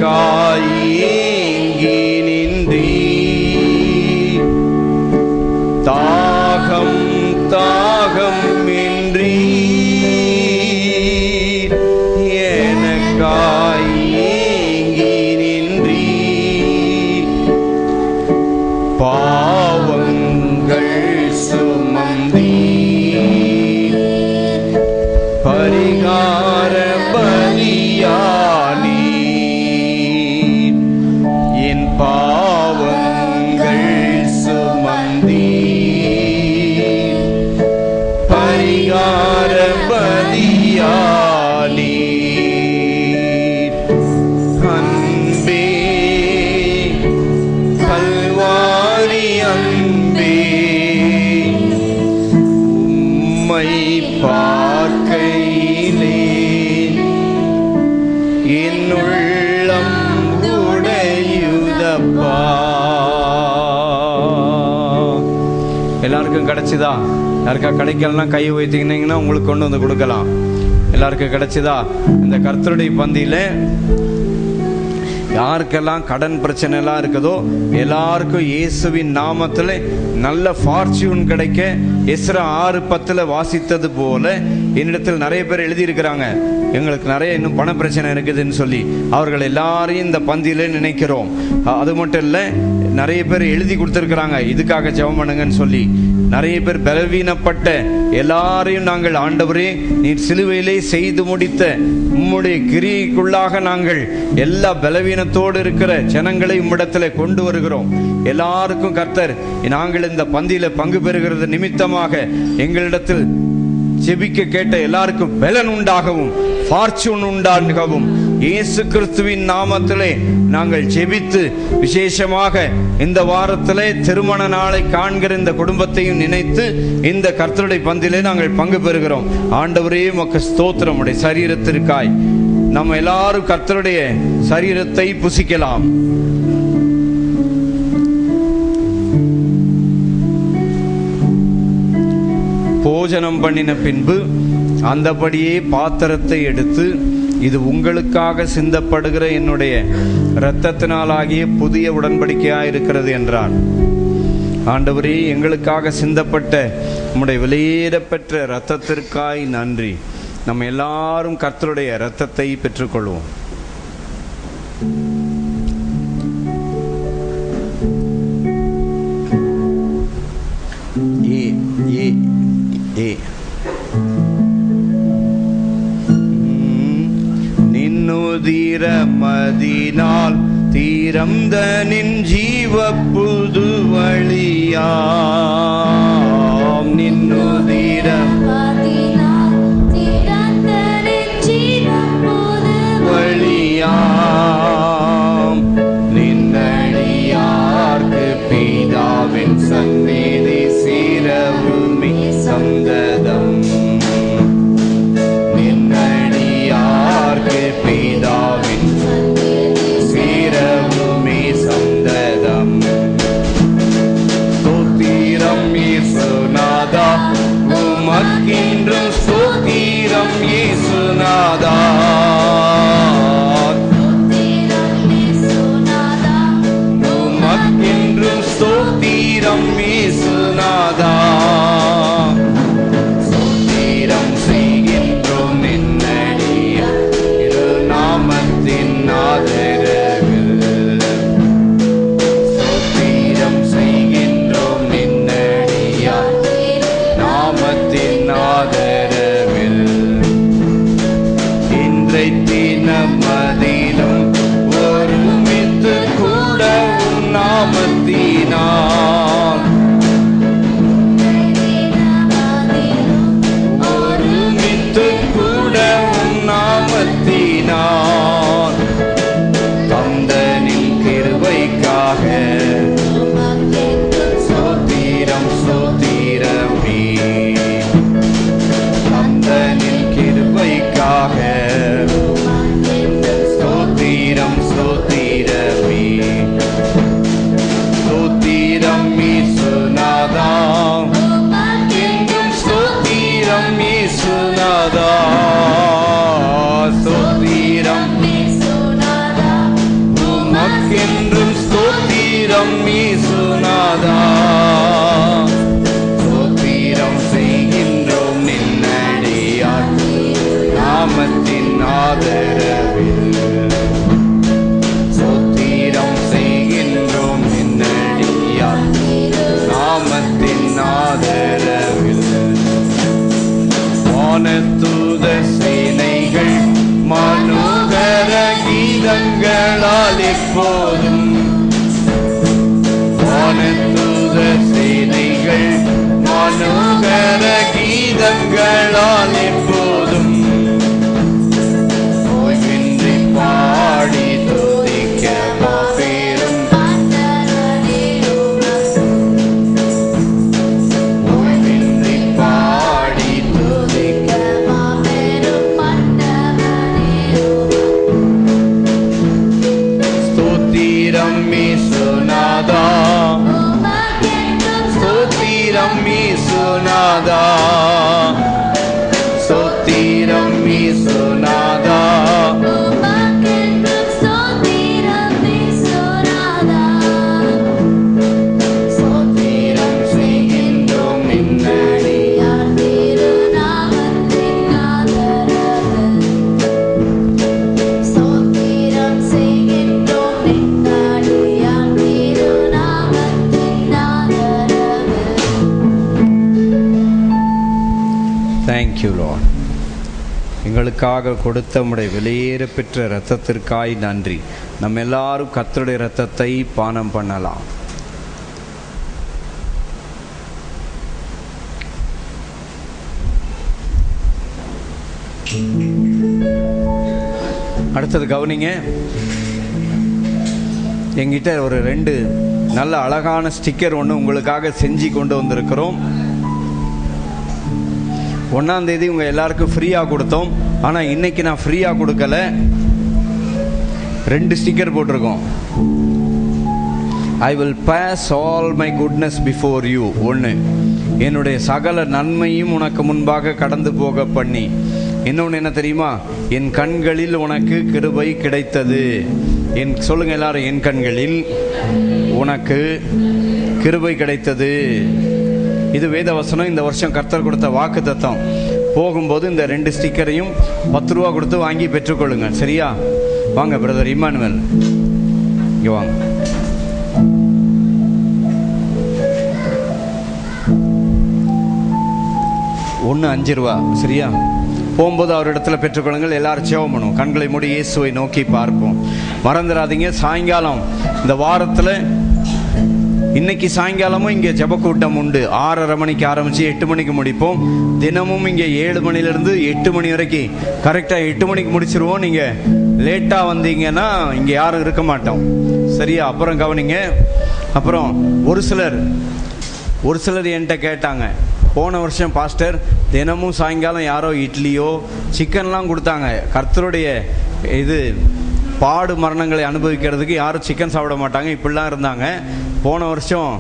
எனக்காய் ஏங்கி நின்றீர். தாகம் தாகம் என்றீர், எனக்காய் ஏங்கி நின்றீர். பாவங்கள் சுமந்தீர், பரிகார பலியானீர். என் பாவங்கள் சுமந்தீர், பரிகார பலியானீர். அன்பே கல்வாரி அன்பே, உம்மை பார்க்கையிலே என் உள்ளம் உடையுதப்பா. எல்லாருக்கும் கிடைச்சுதா? யாருக்கா கிடைக்கலன்னா கை வைத்தீங்கன்னா உங்களுக்கு கொண்டு வந்து கொடுக்கலாம். எல்லாருக்கும் கிடைச்சுதா? இந்த கர்த்தருடைய பந்தியில யாருக்கெல்லாம் கடன் பிரச்சனை எல்லாம் இருக்குதோ எல்லாருக்கும் இயேசுவின் நாமத்தில் நல்ல ஃபார்ச்சூன் கிடைக்க எஸ்ரா 6:10 வாசித்தது போல என்னிடத்தில் நிறைய பேர் எழுதியிருக்கிறாங்க, எங்களுக்கு நிறைய இன்னும் பண பிரச்சனை இருக்குதுன்னு சொல்லி. அவர்கள் எல்லாரையும் இந்த பந்தியில நினைக்கிறோம். அது மட்டும் இல்லை, நிறைய பேர் எழுதி கொடுத்துருக்குறாங்க இதுக்காக ஜெபம் பண்ணுங்கன்னு சொல்லி. நிறைய பேர் பலவீனப்பட்ட எல்லாரையும் நாங்கள் ஆண்டவரே நீர் சிலுவையிலே செய்து முடித்த உம்முடைய கிரியைக்குள்ளாக நாங்கள் எல்லா பலவீனத்தோடு இருக்கிற ஜனங்களை உம்மிடத்தில் கொண்டு வருகிறோம். எல்லாருக்கும் கர்த்தர் நாங்கள் இந்த பந்தியில பங்கு பெறுகிறது நிமித்தமாக எங்களிடத்தில் ஜெபிக்க கேட்ட எல்லாருக்கும் பலன் உண்டாகவும் ஃபார்ச்சூன் உண்டாகவும் இயேசு கிறிஸ்துவின் நாமத்திலே நாங்கள் ஜெபித்து, விசேஷமாக இந்த வாரத்திலே திருமண நாளை காண்கிற இந்த குடும்பத்தையும் நினைத்து இந்த கர்த்தருடைய பந்திலே நாங்கள் பங்கு பெறுகிறோம். ஆண்டவரே உமக்கு ஸ்தோத்திரம். உடைய சரீரத்திற்காய் நம்ம எல்லாரும் கர்த்தருடைய சரீரத்தை புசிக்கலாம். போஜனம் பண்ணின பின்பு அந்தபடியே பாத்திரத்தை எடுத்து, இது உங்களுக்காக சிந்தப்படுகிற என்னுடைய இரத்தத்தினாலாகிய புதிய உடன்படிக்கையாயிருக்கிறது என்றார். ஆண்டவரே, எங்களுக்காக சிந்தப்பட்ட உம்முடைய விலையேறப்பெற்ற இரத்தத்திற்காய் நன்றி. நம்ம எல்லாரும் கர்த்தருடைய இரத்தத்தை பெற்றுக்கொள்வோம். நின்னுதிரமதினால் தீரம்தனின் ஜீவ புது வழியாம். நின்னுதிரமதினால் தீரம்தனின் ஜீவ புது வழியாம். நின்னடியார்க்கு பிதாவின் சந்நிதி சேரவுமே சந்ததம். நின்னடியார்க்கு பிதாவின் சேரவுமே சந்ததம். ஸ்தோத்திரம் இயேசுநாதா, உமக்கென்றும் ஸ்தோத்திரம் இயேசுநாதா. உமக்கென்றும் ஸ்தோத்திரம் இயேசுநாதா. ஸ்தோத்திரம் செய்கின்றோம் நின்னடிய நாமத்தின் ஆதரவில். ஸ்தோத்திரம் செய்கின்றோம் நின்னடிய நாமத்தின் ஆதரவில். இன்றை தினமதிலும் ஒருமித்து கூடவும் நாமத்தினால், ஒருமித்து கூடவும் நாமத்தினால், தந்தனின் கிருபைக்காக ஸ்தோத்திரம் ஸ்தோத்திரமே. தந்தனின் கிருபைக்காக ஸ்தோத்திரம் ஸ்தோத்திரமே. ஸ்தோத்திரம் இயேசுநாதா, என்றும் ஸ்தோத்திரம் இயேசுநாதா. ஸ்தோத்திரம் நாமத்தின் ஆதரவில் ஸ்தோத்திரம் செய்கின்றோம் என்னடியார் நாமத்தின் ஆதரவில். வானதூத சேனைகள் மனோகர கீதங்களால் எப்போதும் வானதூத சேனைகள் மனோகர கீதங்களால் எப்போதும் ஓய்வின்றி பாடி துதிக்க மாபெரும் ஓய்வின்றி பாடி துதிக்க ஸ்தோத்திரம் இயேசுநாதா ஸ்தோத்திரம் இயேசுநாதா ஸ்தோத்திரம் இயேசுநாதா ஸ்தோத்திரம் செய்கின்றோம் நின்னடியார் ஸ்தோத்திரம் செய்கின்றோம் நின்னடியார் திருநாமத்தின் ஆதரவு. Thank you Lord. எங்களுக்காக கொடுத்த உம்முடைய வெளியேற பெற்ற இரத்தத்திற்காய் நன்றி. நம்ம எல்லாரும் கர்த்தருடைய இரத்தத்தை பானம் பண்ணலாம். அடுத்தது கவனிங்க. எங்கிட்ட ஒரு 2 நல்ல அழகான ஸ்டிக்கர் ஒன்று உங்களுக்காக செஞ்சு கொண்டு வந்திருக்கிறோம். 1ஆம் தேதி உங்கள் எல்லாருக்கும் ஃப்ரீயாக கொடுத்தோம். ஆனால் இன்னைக்கு நான் ஃப்ரீயாக கொடுக்கல. 2 ஸ்டிக்கர் போட்டிருக்கோம். I will pass all my goodness before you. 1, என்னுடைய சகல நன்மையும் உனக்கு முன்பாக கடந்து போக பண்ணி. இன்னொன்று என்ன தெரியுமா? என் கண்களில் உனக்கு கிருபை கிடைத்தது. சொல்லுங்க எல்லாரும், என் கண்களில் உனக்கு கிருபை கிடைத்தது. இது வேத வசனம். இந்த வருஷம் கர்த்தர் கொடுத்த வாக்கு தத்தம். போகும்போது இந்த 2 ஸ்டிக்கரையும் 10 ரூபா கொடுத்து வாங்கி பெற்றுக்கொள்ளுங்க. சரியா? வாங்க பிரதர் இம்மானுவேல், இங்கே வாங்க. ஒன்று 5 ரூபா. சரியா? போகும்போது அவர் இடத்துல பெற்றுக்கொள்ளுங்கள். எல்லாரும் ஜெபம் பண்ணுவோம். கண்களை மூடி இயேசுவை நோக்கி பார்ப்போம். மறந்துடாதீங்க, சாயங்காலம் இந்த வாரத்தில் இன்னைக்கு சாயங்காலமும் இங்கே ஜெப கூட்டம் உண்டு. 6:30 மணிக்கு ஆரம்பித்து 8 மணிக்கு முடிப்போம். தினமும் இங்கே 7 மணிலேருந்து 8 மணி வரைக்கும் கரெக்டாக 8 மணிக்கு முடிச்சிருவோம். நீங்கள் லேட்டாக வந்தீங்கன்னா இங்கே யாரும் இருக்க மாட்டோம். சரியா? அப்புறம் கவனிங்க. அப்புறம் ஒரு சிலர் என்கிட்ட கேட்டாங்க, போன வருஷம் பாஸ்டர் தினமும் சாயங்காலம் யாரோ இட்லியோ சிக்கன்லாம் கொடுத்தாங்க. கர்த்தருடைய இது பாடு மரணங்களை அனுபவிக்கிறதுக்கு யாரும் சிக்கன் சாப்பிட மாட்டாங்க, இப்படிலாம் இருந்தாங்க. போன வருஷம்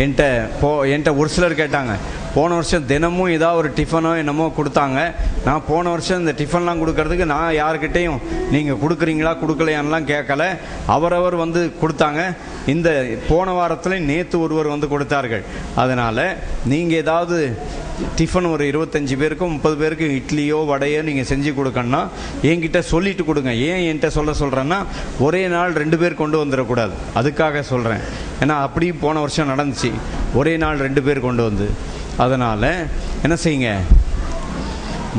என்கிட்ட ஒரு சிலர் கேட்டாங்க, போன வருஷம் தினமும் ஏதாவது ஒரு டிஃபனோ என்னமோ கொடுத்தாங்க. நான் போன வருஷம் இந்த டிஃபன்லாம் கொடுக்கறதுக்கு நான் யாருக்கிட்டையும் நீங்கள் கொடுக்குறீங்களா கொடுக்கலையான்லாம் கேட்கல. அவரவர் வந்து கொடுத்தாங்க. இந்த போன வாரத்தில் நேற்று ஒருவர் வந்து கொடுத்தார்கள். அதனால் நீங்கள் ஏதாவது டிஃபன் ஒரு 25 பேருக்கும் 30 பேருக்கு இட்லியோ வடையோ நீங்கள் செஞ்சு கொடுக்கணும்னா என்கிட்ட சொல்லிட்டு கொடுங்க. ஏன் என்கிட்ட சொல்கிறேன்னா, ஒரே நாள் 2 பேர் கொண்டு வந்துடக்கூடாது, அதுக்காக சொல்கிறேன். ஏன்னா அப்படி போன வருஷம் நடந்துச்சு, ஒரே நாள் 2 பேர் கொண்டு வந்து. அதனால் என்ன செய்யுங்க,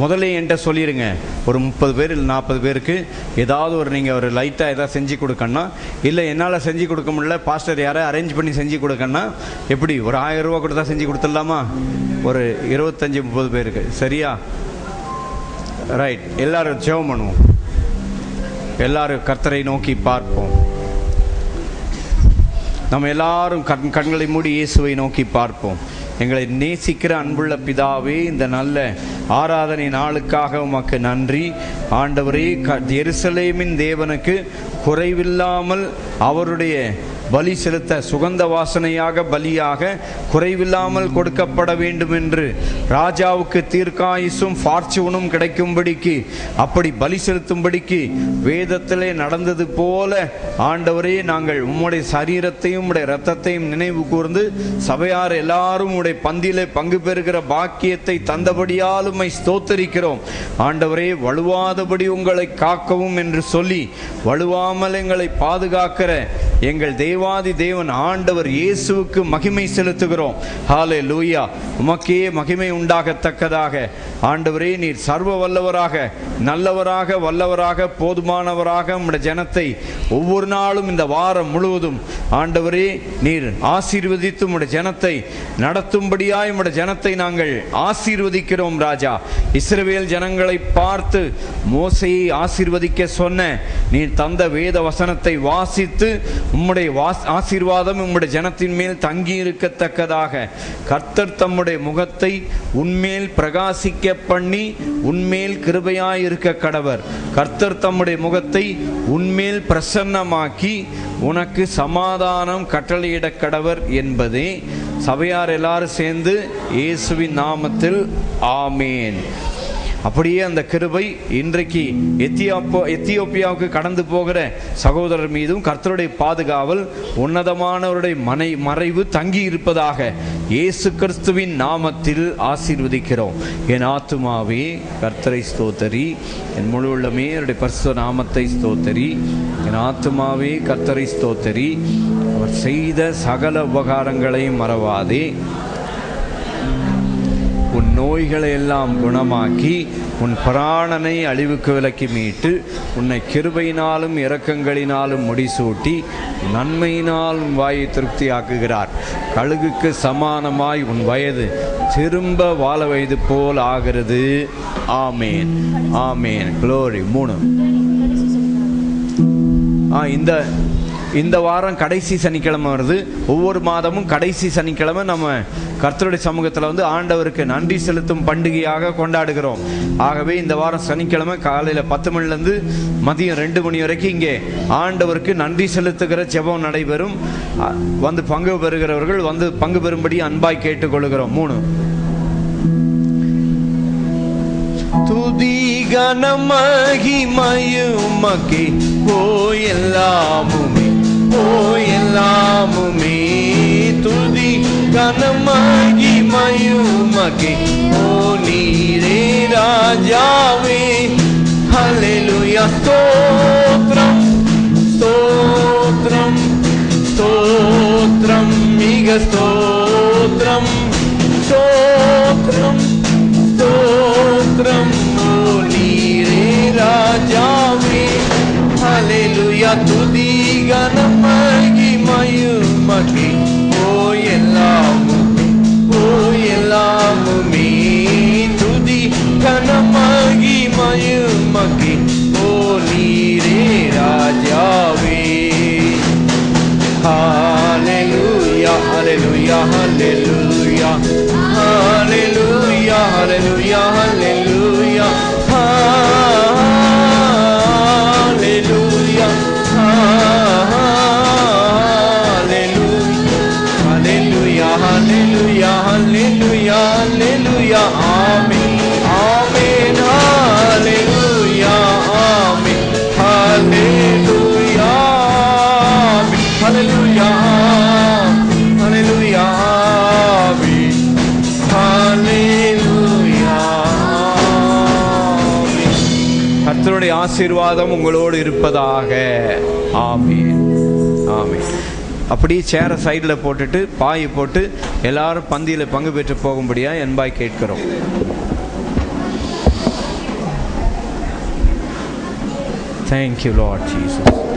முதல்ல என்கிட்ட சொல்லிடுங்க. ஒரு 30 பேர் இல்லை 40 பேருக்கு ஏதாவது ஒரு நீங்கள் ஒரு லைட்டாக ஏதாவது செஞ்சு கொடுக்கணும்னா, இல்லை என்னால் செஞ்சு கொடுக்க முடியல பாஸ்டர் யாரை அரேஞ்ச் பண்ணி செஞ்சு கொடுக்கணும்னா, எப்படி ஒரு 1000 ரூபா கொடுத்தா செஞ்சு கொடுத்துடலாமா? ஒரு 25-30 பேருக்கு. சரியா? ரைட். எல்லாரும் ஜெபம் பண்ணுவோம். எல்லாரும் கர்த்தரை நோக்கி பார்ப்போம். நம்ம எல்லாரும் கண்களை மூடி இயேசுவை நோக்கி பார்ப்போம். எங்களை நேசிக்கிற அன்புள்ள பிதாவே, இந்த நல்ல ஆராதனை நாளுக்காக உமக்கு நன்றி ஆண்டவரே. எருசலேமின் தேவனுக்கு குறைவில்லாமல் அவருடைய பலி செலுத்த சுகந்த வாசனையாக பலியாக குறைவில்லாமல் கொடுக்கப்பட வேண்டும் என்று ராஜாவுக்கு தீர்க்காயுசும் ஃபார்ச்சூனும் கிடைக்கும்படிக்கு அப்படி பலி செலுத்தும்படிக்கு வேதத்திலே நடந்தது போல ஆண்டவரே நாங்கள் உம்முடைய சரீரத்தையும் உம்முடைய இரத்தத்தையும் நினைவு கூர்ந்து சபையார் எல்லாரும் உம்முடைய பந்தியிலே பங்கு பெறுகிற பாக்கியத்தை தந்தபடியால் உம்மை ஸ்தோத்தரிக்கிறோம். ஆண்டவரே, வலுவாதபடி உங்களை காக்கவும் என்று சொல்லி வலுவாமல் எங்களை பாதுகாக்கிற எங்கள் தேவாதி தேவன் ஆண்டவர் இயேசுவுக்கு மகிமை செலுத்துகிறோம். ஹல்லேலூயா. உமக்கே மகிமை உண்டாகத்தக்கதாக ஆண்டவரே, நீர் சர்வ வல்லவராக, நல்லவராக, வல்லவராக, போதுமானவராக உம்முடைய ஜனத்தை ஒவ்வொரு நாளும் இந்த வாரம் முழுவதும் ஆண்டவரே நீர் ஆசீர்வதித்து உம்முடைய ஜனத்தை நடத்தும்படியாய் உம்முடைய ஜனத்தை நாங்கள் ஆசீர்வதிக்கிறோம். ராஜா, இஸ்ரவேல் ஜனங்களை பார்த்து மோசேயை ஆசீர்வதிக்க சொன்ன நீர் தந்த வேத வசனத்தை வாசித்து உம்முடைய ஆசீர்வாதம் உம்முடைய ஜனத்தின் மேல் தங்கி இருக்கத்தக்கதாக கர்த்தர் தம்முடைய முகத்தை உன்மேல் பிரகாசிக்க பண்ணி உன்மேல் கிருபையாய் இருக்க கடவர். கர்த்தர் தம்முடைய முகத்தை உன்மேல் பிரசன்னமாக்கி உனக்கு சமாதானம் கட்டளையிட கடவர் என்பதே சபையார் எல்லாரும் சேர்ந்து இயேசுவின் நாமத்தில் ஆமேன். அப்படியே அந்த கிருபை இன்றைக்கு எத்தியோப்பியாவுக்கு கடந்து போகிற சகோதரர் மீதும் கர்த்தருடைய பாதுகாவல் உன்னதமானவருடைய மறைவு தங்கி இருப்பதாக இயேசு கிறிஸ்துவின் நாமத்தில் ஆசீர்வதிக்கிறோம். என் ஆத்துமாவே கர்த்தரை ஸ்தோத்தரி, என் முழு உள்ளமே அவருடைய பரிசுத்த நாமத்தை ஸ்தோத்தரி. என் ஆத்துமாவே கர்த்தரை ஸ்தோத்தரி, அவர் செய்த சகல உபகாரங்களை மறவாதே. உன் நோய்களை எல்லாம் குணமாக்கி உன் பிராணனை அழிவுக்கு விலக்கி மீட்டு உன்னை கிருபையினாலும் இரக்கங்களினாலும் முடிசூட்டி நன்மையினால் உன் வாயை திருப்தியாக்குகிறார். கழுகுக்கு சமானமாய் உன் வயது திரும்ப வாழ வயது போல் ஆகிறது. ஆமேன், ஆமேன். க்ளோரி. 3 இந்த வாரம் கடைசி சனிக்கிழமை வருது. ஒவ்வொரு மாதமும் கடைசி சனிக்கிழமை நம்ம கர்த்தருடைய சமூகத்தில் வந்து ஆண்டவருக்கு நன்றி செலுத்தும் பண்டிகையாக கொண்டாடுகிறோம். ஆகவே இந்த வாரம் சனிக்கிழமை காலையில் 10 மணிலேருந்து மதியம் 2 மணி வரைக்கும் இங்கே ஆண்டவருக்கு நன்றி செலுத்துகிற ஜெபம் நடைபெறும். வந்து பங்கு பெறுகிறவர்கள் வந்து பங்கு பெறும்படி அன்பாய் கேட்டுக்கொள்கிறோம். 3 துதி கனமகிமையுமக்கே போயெல்லாமுமே போயெல்லாமுமே துதி கனமகிமையுமக்கே ஓ நீரே ராஜாவே. ஹல்லேலூயா. ஸ்தோத்ரம் ஸ்தோத்ரம் ஸ்தோத்ரம் மிக ஸ்தோத்ரம் ஸ்தோத்ரம் ஸ்தோத்ரம் ஓ நீரே ராஜாவே. ஹல்லேலூயா. துதி கனமகிமையுமக்கே போயெல்லாமுமே போயெல்லாமுமே துதி கனமகிமையுமக்கே ஓ நீரே ராஜாவே. ஹல்லேலூயா ஹல்லேலூயா ஹல்லேலூயா ஹல்லேலூயா ஹல்லேலூயா ஹல்லேலூயா ஹல்லேலூயா ஹல்லேலூயா ஹல்லேலூயா ஹல்லேலூயா ஹல்லேலூயா. ஆமென் ஆமென். ஹல்லேலூயா ஆமென். ஹல்லேலூயா ஹல்லேலூயா ஹல்லேலூயா ஆமென். ஹல்லேலூயா. கர்த்தருடைய ஆசீர்வாதம் உங்களோடு இருப்பதாக. ஆமென் ஆமென். அப்படியே சேர சைடில் போட்டுட்டு பாயை போட்டு எல்லாரும் பந்தியில் பங்கு பெற்று போகும்படியா என்பாய் கேட்கிறோம். Thank you, Lord Jesus.